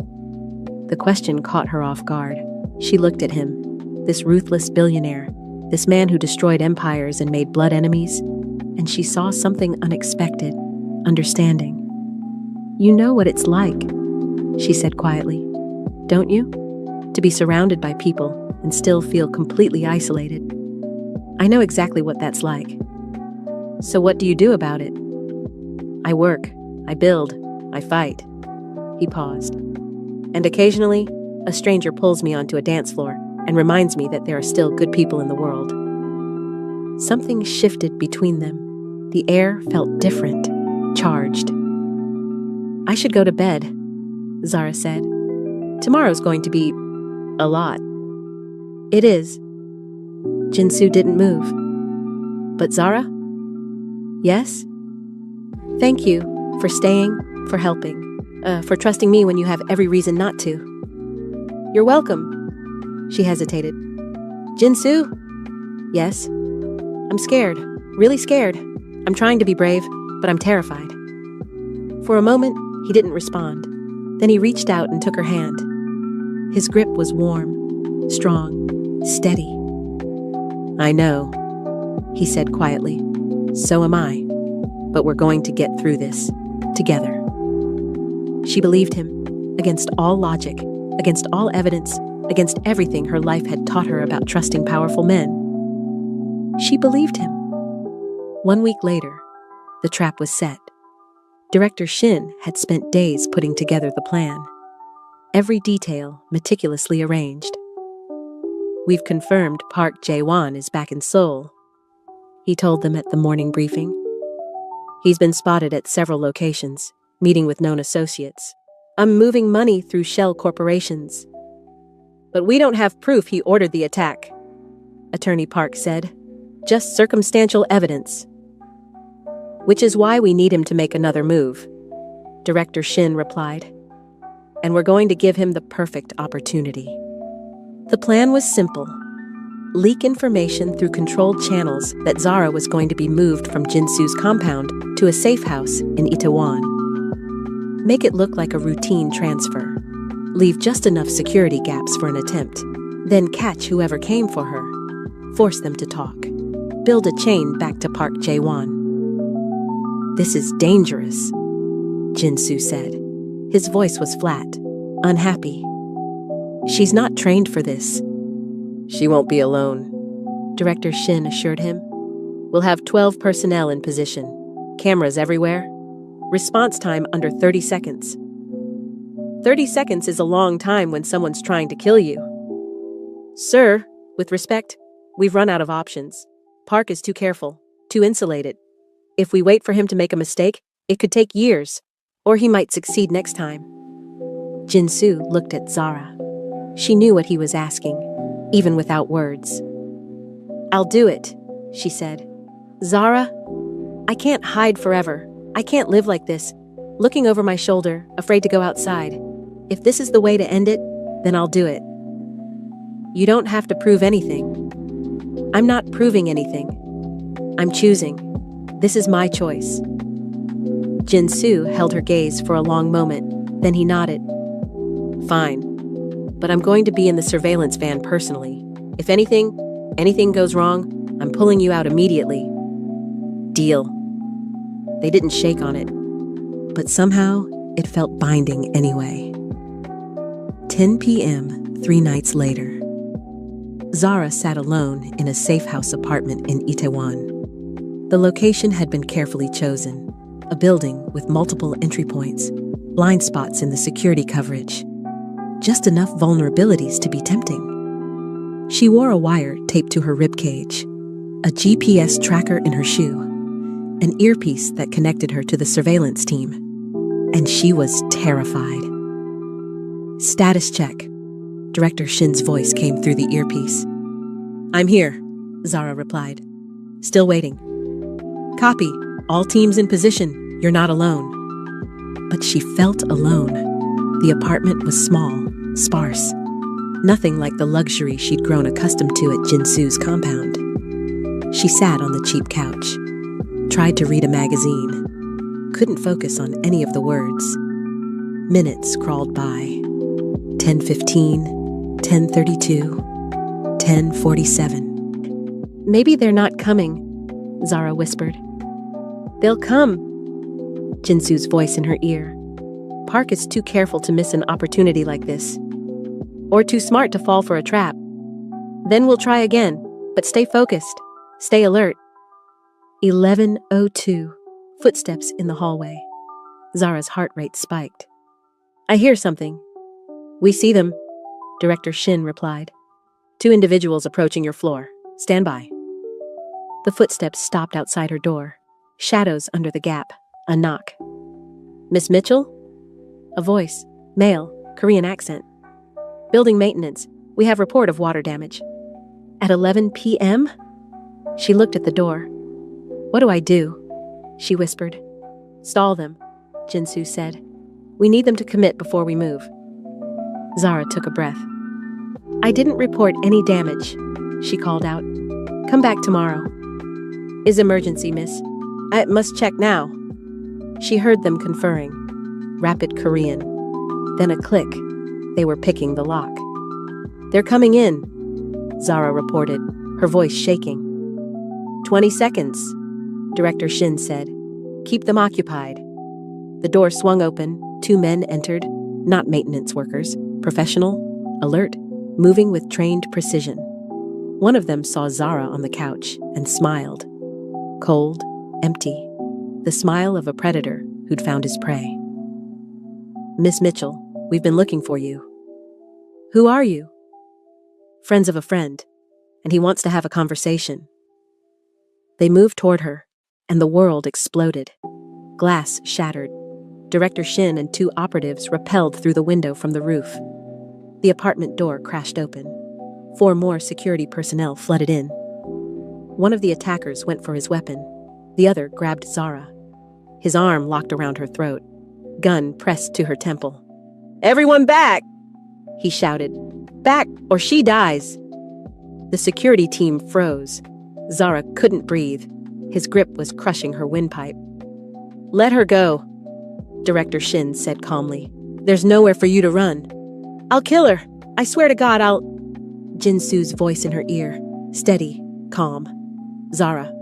The question caught her off guard. She looked at him, this ruthless billionaire, this man who destroyed empires and made blood enemies, and she saw something unexpected, understanding. You know what it's like, she said quietly, don't you? To be surrounded by people and still feel completely isolated. I know exactly what that's like. So what do you do about it? I work, I build, I fight. He paused. And occasionally, a stranger pulls me onto a dance floor and reminds me that there are still good people in the world. Something shifted between them. The air felt different, charged. I should go to bed, Zara said. Tomorrow's going to be a lot. It is. Jin-Soo didn't move. But Zara? Yes? Thank you for staying, for helping, for trusting me when you have every reason not to. You're welcome. She hesitated. Jin-Soo? Yes. I'm scared, really scared. I'm trying to be brave, but I'm terrified. For a moment, he didn't respond. Then he reached out and took her hand. His grip was warm, strong, steady. I know, he said quietly. So am I. But we're going to get through this, together. She believed him, against all logic, against all evidence, against everything her life had taught her about trusting powerful men. She believed him. 1 week later, the trap was set. Director Shin had spent days putting together the plan. Every detail meticulously arranged. We've confirmed Park Jae-won is back in Seoul, he told them at the morning briefing. He's been spotted at several locations, meeting with known associates. I'm moving money through shell corporations. But we don't have proof he ordered the attack, Attorney Park said. Just circumstantial evidence. Which is why we need him to make another move, Director Shin replied. And we're going to give him the perfect opportunity. The plan was simple. Leak information through controlled channels that Zara was going to be moved from Jin-Soo's compound to a safe house in Itaewon. Make it look like a routine transfer. Leave just enough security gaps for an attempt. Then catch whoever came for her. Force them to talk. build a chain back to Park Jae-won. This is dangerous, Jin-soo said. His voice was flat, unhappy. She's not trained for this. She won't be alone, Director Shin assured him. We'll have 12 personnel in position, cameras everywhere, response time under 30 seconds. 30 seconds is a long time when someone's trying to kill you. Sir, with respect, we've run out of options. Park is too careful, too insulated. If we wait for him to make a mistake, it could take years, or he might succeed next time. Jin-soo looked at Zara. She knew what he was asking, even without words. I'll do it, she said. Zara, I can't hide forever. I can't live like this, looking over my shoulder, afraid to go outside. If this is the way to end it, then I'll do it. You don't have to prove anything. I'm not proving anything. I'm choosing. This is my choice. Jin-soo held her gaze for a long moment, then he nodded. Fine, but I'm going to be in the surveillance van personally. If anything goes wrong, I'm pulling you out immediately. Deal. They didn't shake on it, but somehow it felt binding anyway. 10 p.m., 3 nights later. Zara sat alone in a safe house apartment in Itaewon. The location had been carefully chosen, a building with multiple entry points, blind spots in the security coverage. Just enough vulnerabilities to be tempting. She wore a wire taped to her ribcage, a GPS tracker in her shoe, an earpiece that connected her to the surveillance team. And she was terrified. Status check. Director Shin's voice came through the earpiece. I'm here, Zara replied. Still waiting. Copy. All teams in position. You're not alone. But she felt alone. The apartment was small, sparse. Nothing like the luxury she'd grown accustomed to at Jin-soo's compound. She sat on the cheap couch. Tried to read a magazine. Couldn't focus on any of the words. Minutes crawled by. 10:15, 10:32, 10:47. Maybe they're not coming, Zara whispered. They'll come, Jin-soo's voice in her ear. Park is too careful to miss an opportunity like this. Or too smart to fall for a trap. Then we'll try again, but stay focused. Stay alert. 11:02. Footsteps in the hallway. Zara's heart rate spiked. I hear something. We see them, Director Shin replied. 2 individuals approaching your floor. Stand by. The footsteps stopped outside her door. Shadows under the gap. A knock. Miss Mitchell? A voice. Male. Korean accent. Building maintenance. We have report of water damage. At 11 p.m.? She looked at the door. What do I do? She whispered. Stall them, Jin-soo said. We need them to commit before we move. Zara took a breath. I didn't report any damage, she called out. Come back tomorrow. Is emergency, miss. I must check now. She heard them conferring. Rapid Korean. Then a click. They were picking the lock. They're coming in, Zara reported, her voice shaking. 20 seconds, Director Shin said. Keep them occupied. The door swung open. 2 men entered, not maintenance workers, professional, alert, moving with trained precision. One of them saw Zara on the couch and smiled. Cold, empty, the smile of a predator who'd found his prey. Miss Mitchell, we've been looking for you. Who are you? Friends of a friend, and he wants to have a conversation. They moved toward her, and the world exploded. Glass shattered. Director Shin and 2 operatives rappelled through the window from the roof. The apartment door crashed open. 4 more security personnel flooded in. One of the attackers went for his weapon. The other grabbed Zara. His arm locked around her throat. Gun pressed to her temple. Everyone back! He shouted. Back, or she dies! The security team froze. Zara couldn't breathe. His grip was crushing her windpipe. Let her go, Director Shin said calmly. There's nowhere for you to run. I'll kill her. I swear to God, I'll... Jin-soo's voice in her ear, steady, calm. Zara,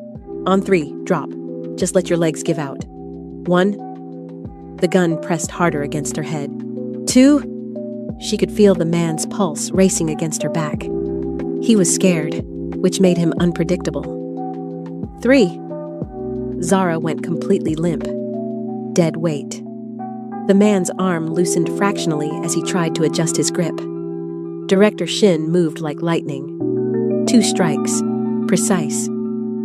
on 3, drop. Just let your legs give out. 1. The gun pressed harder against her head. 2. She could feel the man's pulse racing against her back. He was scared, which made him unpredictable. 3. Zara went completely limp. Dead weight. The man's arm loosened fractionally as he tried to adjust his grip. Director Shin moved like lightning. 2 strikes. Precise.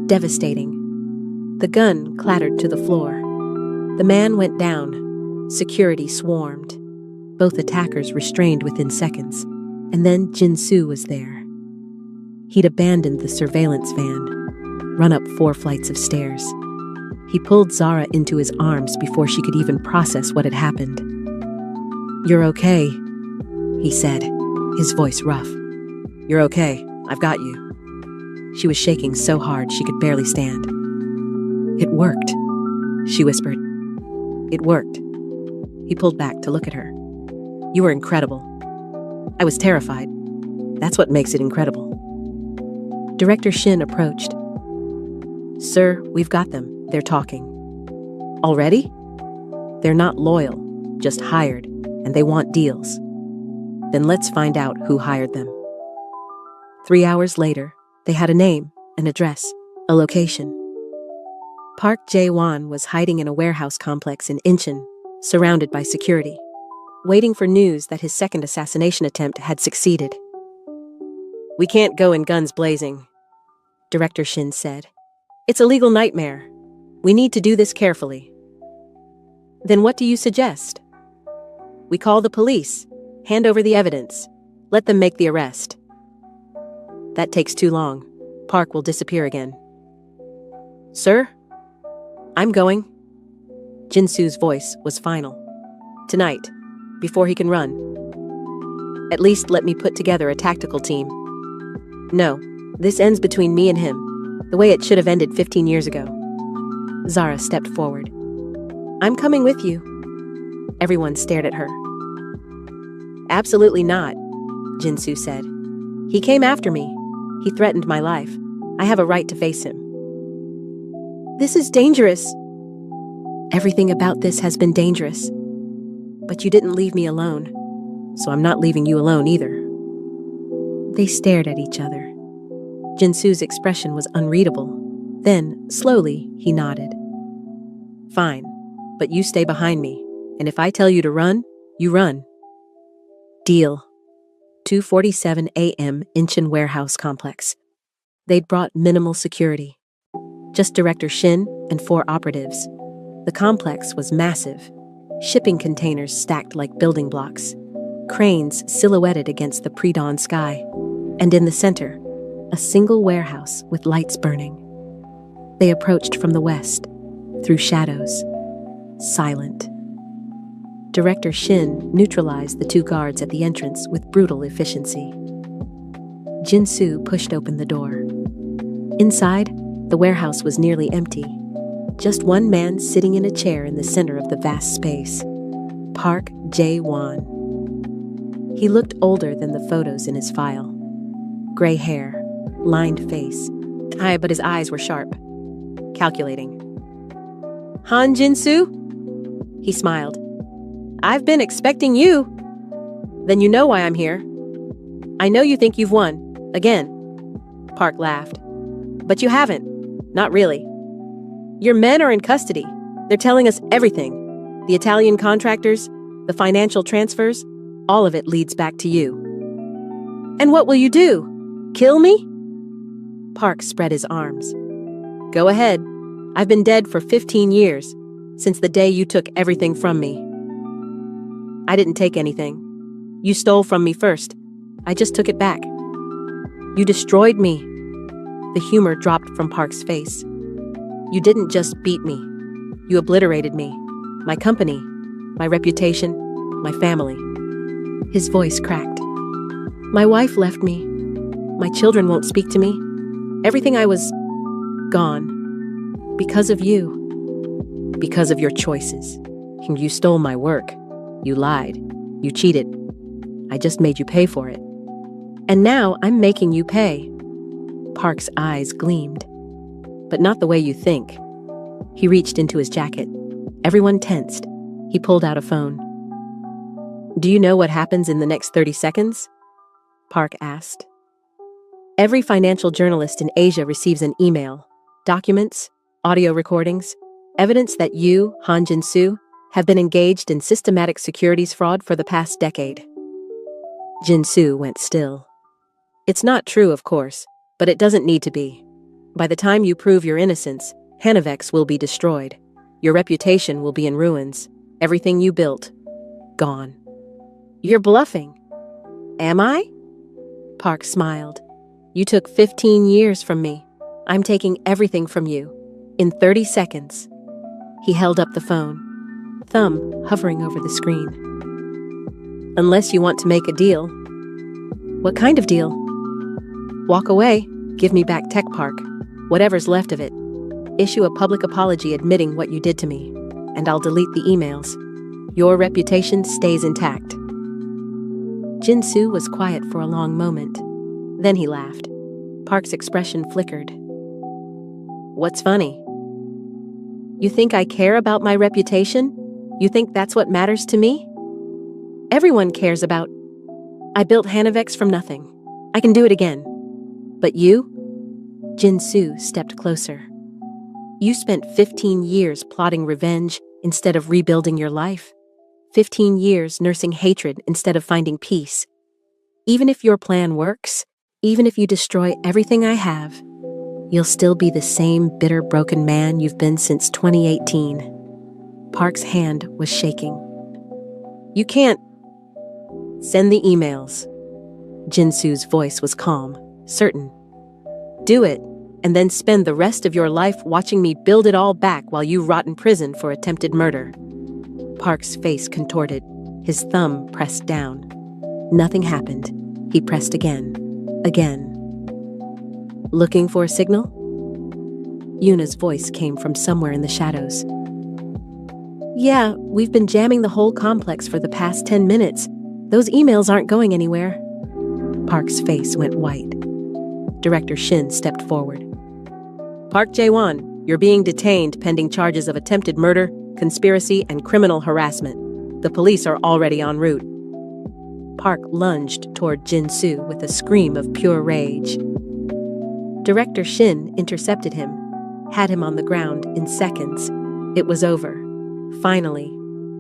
Devastating. The gun clattered to the floor. The man went down. Security swarmed. Both attackers restrained within seconds. And then Jin-soo was there. He'd abandoned the surveillance van, run up 4 flights of stairs. He pulled Zara into his arms before she could even process what had happened. "You're okay," he said, his voice rough. "You're okay. I've got you." She was shaking so hard she could barely stand. "It worked," she whispered. "It worked." He pulled back to look at her. "You were incredible." "I was terrified. That's what makes it incredible." Director Shin approached. "Sir, we've got them. They're talking." "Already?" "They're not loyal, just hired, and they want deals." "Then let's find out who hired them." 3 hours later, they had a name, an address, a location. Park Jae-won was hiding in a warehouse complex in Incheon, surrounded by security, waiting for news that his second assassination attempt had succeeded. "We can't go in guns blazing," Director Shin said. "It's a legal nightmare. We need to do this carefully." "Then what do you suggest?" "We call the police, hand over the evidence, let them make the arrest." "That takes too long. Park will disappear again." "Sir? I'm going." Jin-soo's voice was final. "Tonight, before he can run. At least let me put together a tactical team." "No, this ends between me and him, the way it should have ended 15 years ago." Zara stepped forward. "I'm coming with you." Everyone stared at her. "Absolutely not," Jin-soo said. "He came after me. He threatened my life. I have a right to face him." "This is dangerous." "Everything about this has been dangerous. But you didn't leave me alone, so I'm not leaving you alone either." They stared at each other. Jin-soo's expression was unreadable. Then, slowly, he nodded. "Fine, but you stay behind me, and if I tell you to run, you run." Deal. 2:47 a.m. Incheon Warehouse Complex. They'd brought minimal security. Just Director Shin and 4 operatives. The complex was massive. Shipping containers stacked like building blocks. Cranes silhouetted against the pre-dawn sky. And in the center, a single warehouse with lights burning. They approached from the west, through shadows, silent. Director Shin neutralized the 2 guards at the entrance with brutal efficiency. Jin-soo pushed open the door. Inside, the warehouse was nearly empty. Just one man sitting in a chair in the center of the vast space. Park Jae-won. He looked older than the photos in his file. Gray hair, lined face. But his eyes were sharp. Calculating. "Han Jin-soo?" He smiled. "I've been expecting you." "Then you know why I'm here." "I know you think you've won. Again." Park laughed. "But you haven't. Not really. Your men are in custody. They're telling us everything. The Italian contractors, the financial transfers, all of it leads back to you." "And what will you do? Kill me?" Park spread his arms. "Go ahead. I've been dead for 15 years, since the day you took everything from me." "I didn't take anything. You stole from me first. I just took it back." "You destroyed me." The humor dropped from Park's face. "You didn't just beat me. You obliterated me. My company, my reputation, my family." His voice cracked. "My wife left me. My children won't speak to me. Everything I was gone. Because of you. Because of your choices. You stole my work. You lied. You cheated. I just made you pay for it. And now I'm making you pay." Park's eyes gleamed. but not the way you think." He reached into his jacket. Everyone tensed. He pulled out a phone. "Do you know what happens in the next 30 seconds?" Park asked. "Every financial journalist in Asia receives an email, documents, audio recordings, evidence that you, Han Jin-soo, have been engaged in systematic securities fraud for the past decade." Jin-soo went still. "It's not true, of course, but it doesn't need to be. By the time you prove your innocence, Hanavex will be destroyed. Your reputation will be in ruins. Everything you built, gone." "You're bluffing." "Am I?" Park smiled. "You took 15 years from me. I'm taking everything from you. In 30 seconds. He held up the phone, thumb hovering over the screen. "Unless you want to make a deal." "What kind of deal?" "Walk away, give me back Tech Park, whatever's left of it. Issue a public apology admitting what you did to me, and I'll delete the emails. Your reputation stays intact." Jin-soo was quiet for a long moment. Then he laughed. Park's expression flickered. "What's funny? You think I care about my reputation? You think that's what matters to me? Everyone cares about. I built Hanavex from nothing. I can do it again. But you?" Jin-soo stepped closer. "You spent 15 years plotting revenge instead of rebuilding your life. 15 years nursing hatred instead of finding peace. Even if your plan works, even if you destroy everything I have, you'll still be the same bitter, broken man you've been since 2018. Park's hand was shaking. "You can't." "Send the emails." Jin-soo's voice was calm, certain. "Do it, and then spend the rest of your life watching me build it all back while you rot in prison for attempted murder." Park's face contorted, his thumb pressed down. Nothing happened. He pressed again. "Looking for a signal?" Yuna's voice came from somewhere in the shadows. "Yeah, we've been jamming the whole complex for the past 10 minutes. Those emails aren't going anywhere." Park's face went white. Director Shin stepped forward. "Park Jae-won, you're being detained pending charges of attempted murder, conspiracy, and criminal harassment. The police are already en route." Park lunged toward Jin-soo with a scream of pure rage. Director Shin intercepted him, had him on the ground in seconds. It was over. Finally,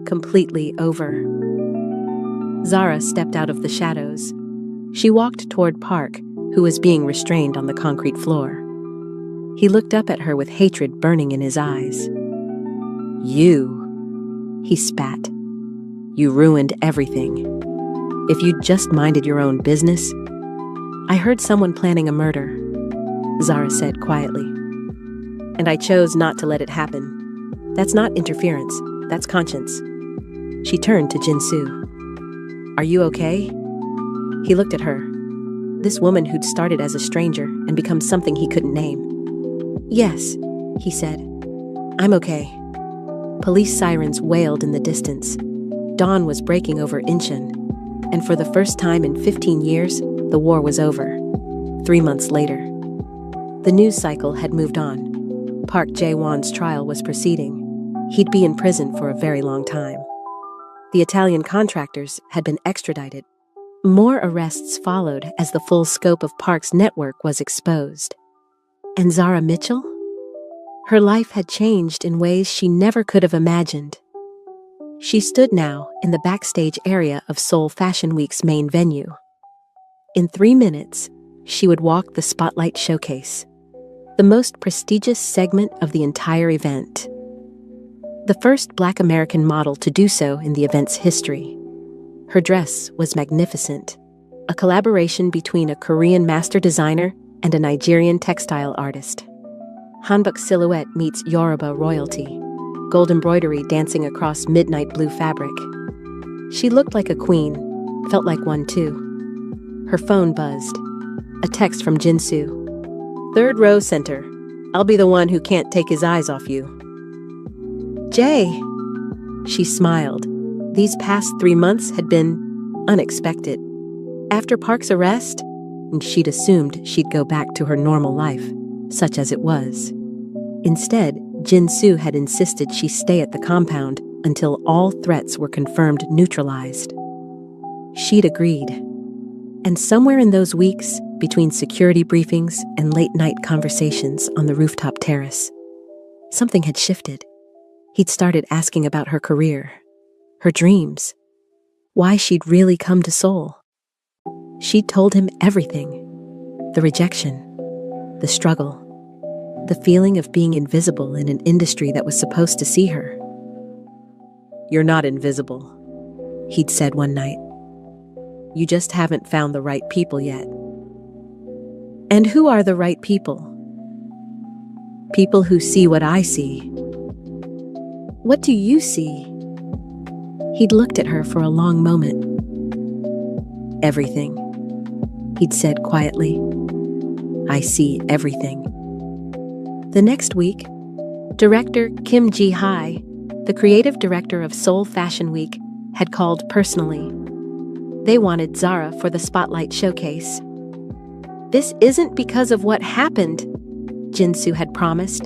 completely over. Zara stepped out of the shadows. She walked toward Park, who was being restrained on the concrete floor. He looked up at her with hatred burning in his eyes. "You," he spat. "You ruined everything. If you'd just minded your own business." "I heard someone planning a murder," Zara said quietly. "And I chose not to let it happen. That's not interference, that's conscience." She turned to Jin-soo. "Are you okay?" He looked at her. This woman who'd started as a stranger and become something he couldn't name. "Yes," he said. "I'm okay." Police sirens wailed in the distance. Dawn was breaking over Incheon, and for the first time in 15 years, the war was over. 3 months later. The news cycle had moved on. Park Jae-won's trial was proceeding. He'd be in prison for a very long time. The Italian contractors had been extradited. More arrests followed as the full scope of Park's network was exposed. And Zara Mitchell? Her life had changed in ways she never could have imagined. She stood now in the backstage area of Seoul Fashion Week's main venue. In 3 minutes, she would walk the Spotlight Showcase, the most prestigious segment of the entire event. The first Black American model to do so in the event's history. Her dress was magnificent, a collaboration between a Korean master designer and a Nigerian textile artist. Hanbok silhouette meets Yoruba royalty, gold embroidery dancing across midnight blue fabric. She looked like a queen, felt like one too. Her phone buzzed. A text from Jin-soo. "Third row center. I'll be the one who can't take his eyes off you." "Jay." She smiled. These past 3 months had been unexpected. After Park's arrest, she'd assumed she'd go back to her normal life, such as it was. Instead, Jin-soo had insisted she stay at the compound until all threats were confirmed neutralized. She'd agreed. And somewhere in those weeks, between security briefings and late-night conversations on the rooftop terrace, something had shifted. He'd started asking about her career, her dreams, why she'd really come to Seoul. She'd told him everything. The rejection, the struggle, the feeling of being invisible in an industry that was supposed to see her. "You're not invisible," he'd said one night. "You just haven't found the right people yet." And who are the right people? People who see what I see. What do you see? He'd looked at her for a long moment. Everything, he'd said quietly. I see everything. The next week, director Kim Ji-hae, the creative director of Seoul Fashion Week, had called personally. They wanted Zara for the Spotlight showcase. "This isn't because of what happened," Jin-soo had promised.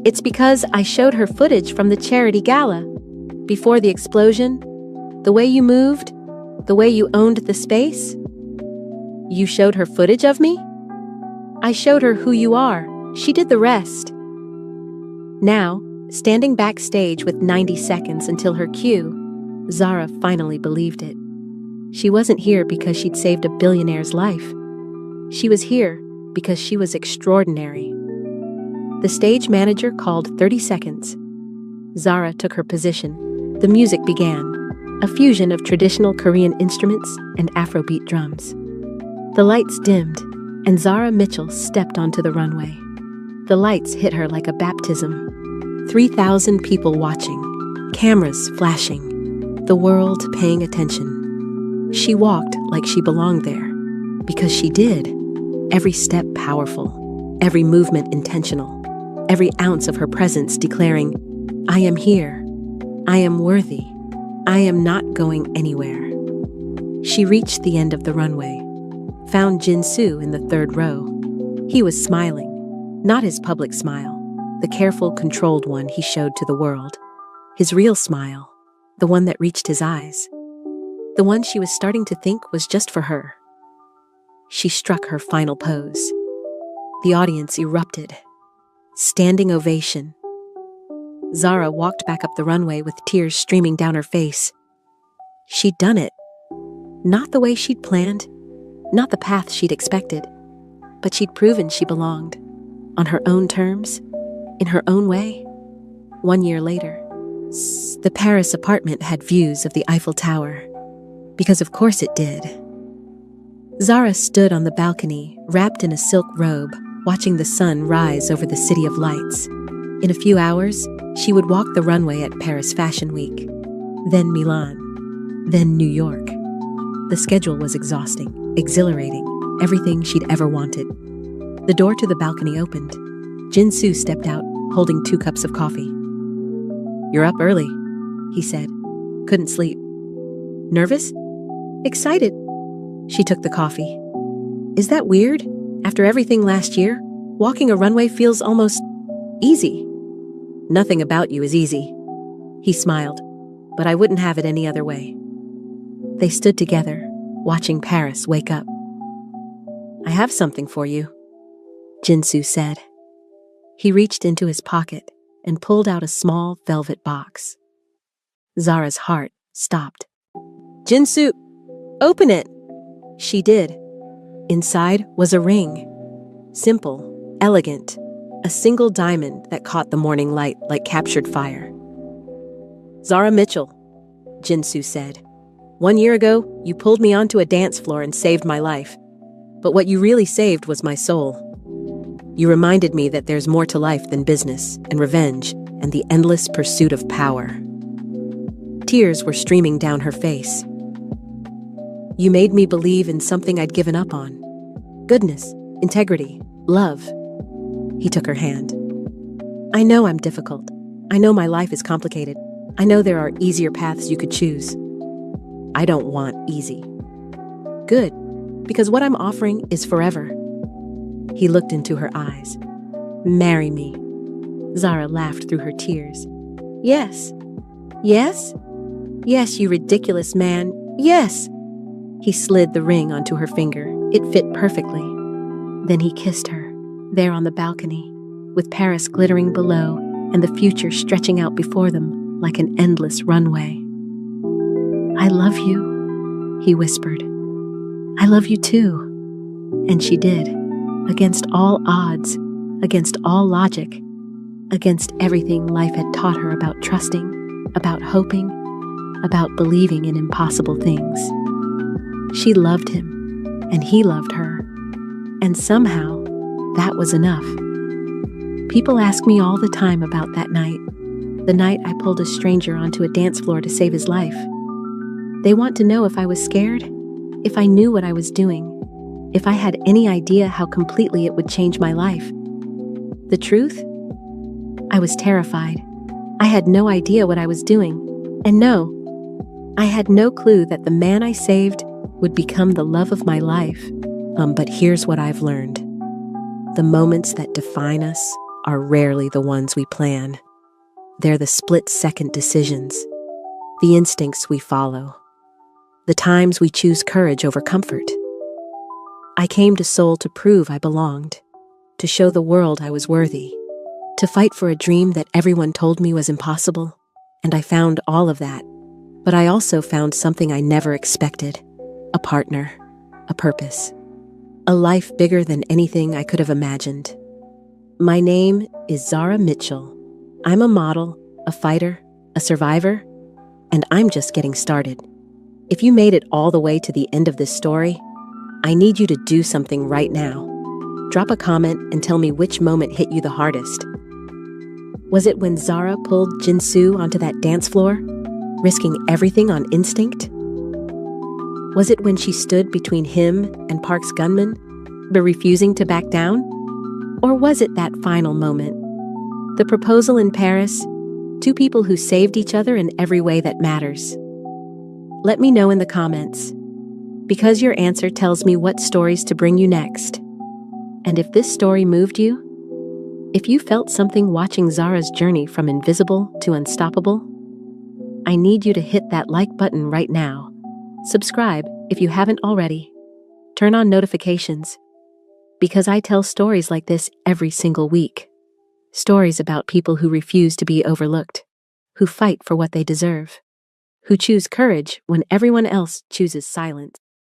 "It's because I showed her footage from the charity gala. Before the explosion, the way you moved, the way you owned the space. You showed her footage of me? I showed her who you are. She did the rest." Now, standing backstage with 90 seconds until her cue, Zara finally believed it. She wasn't here because she'd saved a billionaire's life. She was here because she was extraordinary. The stage manager called 30 seconds. Zara took her position. The music began, a fusion of traditional Korean instruments and Afrobeat drums. The lights dimmed, and Zara Mitchell stepped onto the runway. The lights hit her like a baptism. 3,000 people watching, cameras flashing, the world paying attention. She walked like she belonged there, because she did. Every step powerful, every movement intentional, every ounce of her presence declaring, I am here, I am worthy, I am not going anywhere. She reached the end of the runway, found Jin-soo in the third row. He was smiling, not his public smile, the careful, controlled one he showed to the world. His real smile, the one that reached his eyes, the one she was starting to think was just for her. She struck her final pose. The audience erupted. Standing ovation. Zara walked back up the runway with tears streaming down her face. She'd done it. Not the way she'd planned, not the path she'd expected, but she'd proven she belonged. On her own terms, in her own way. 1 year later, the Paris apartment had views of the Eiffel Tower. Because of course it did. Zara stood on the balcony, wrapped in a silk robe, watching the sun rise over the city of lights. In a few hours, she would walk the runway at Paris Fashion Week, then Milan, then New York. The schedule was exhausting, exhilarating, everything she'd ever wanted. The door to the balcony opened. Jin-soo stepped out, holding 2 cups of coffee. You're up early, he said. Couldn't sleep. Nervous? Excited. She took the coffee. Is that weird? After everything last year, walking a runway feels almost easy. Nothing about you is easy. He smiled, but I wouldn't have it any other way. They stood together, watching Paris wake up. I have something for you, Jin-soo said. He reached into his pocket and pulled out a small velvet box. Zara's heart stopped. Jin-soo, open it! She did. Inside was a ring. Simple, elegant, a single diamond that caught the morning light like captured fire. Zara Mitchell, Jin-soo said. 1 year ago, you pulled me onto a dance floor and saved my life. But what you really saved was my soul. You reminded me that there's more to life than business and revenge and the endless pursuit of power. Tears were streaming down her face. You made me believe in something I'd given up on. Goodness, integrity, love. He took her hand. I know I'm difficult. I know my life is complicated. I know there are easier paths you could choose. I don't want easy. Good, because what I'm offering is forever. He looked into her eyes. Marry me. Zara laughed through her tears. Yes. Yes? Yes, you ridiculous man. Yes. He slid the ring onto her finger. It fit perfectly. Then he kissed her, there on the balcony, with Paris glittering below and the future stretching out before them like an endless runway. I love you, he whispered. I love you too. And she did, against all odds, against all logic, against everything life had taught her about trusting, about hoping, about believing in impossible things. She loved him, and he loved her, and somehow that was enough. People ask me all the time about that night, the night I pulled a stranger onto a dance floor to save his life. They want to know if I was scared, if I knew what I was doing, if I had any idea how completely it would change my life. The truth? I was terrified. I had no idea what I was doing. And no, I had no clue that the man I saved would become the love of my life. But here's what I've learned. The moments that define us are rarely the ones we plan. They're the split-second decisions, the instincts we follow, the times we choose courage over comfort. I came to Seoul to prove I belonged, to show the world I was worthy, to fight for a dream that everyone told me was impossible, and I found all of that. But I also found something I never expected, a partner, a purpose, a life bigger than anything I could have imagined. My name is Zara Mitchell. I'm a model, a fighter, a survivor, and I'm just getting started. If you made it all the way to the end of this story, I need you to do something right now. Drop a comment and tell me which moment hit you the hardest. Was it when Zara pulled Jinsu onto that dance floor, risking everything on instinct? Was it when she stood between him and Park's gunman, but refusing to back down? Or was it that final moment? The proposal in Paris, two people who saved each other in every way that matters. Let me know in the comments, because your answer tells me what stories to bring you next. And if this story moved you, if you felt something watching Zara's journey from invisible to unstoppable, I need you to hit that like button right now. Subscribe if you haven't already. Turn on notifications, because I tell stories like this every single week. Stories about people who refuse to be overlooked, who fight for what they deserve, who choose courage when everyone else chooses silence.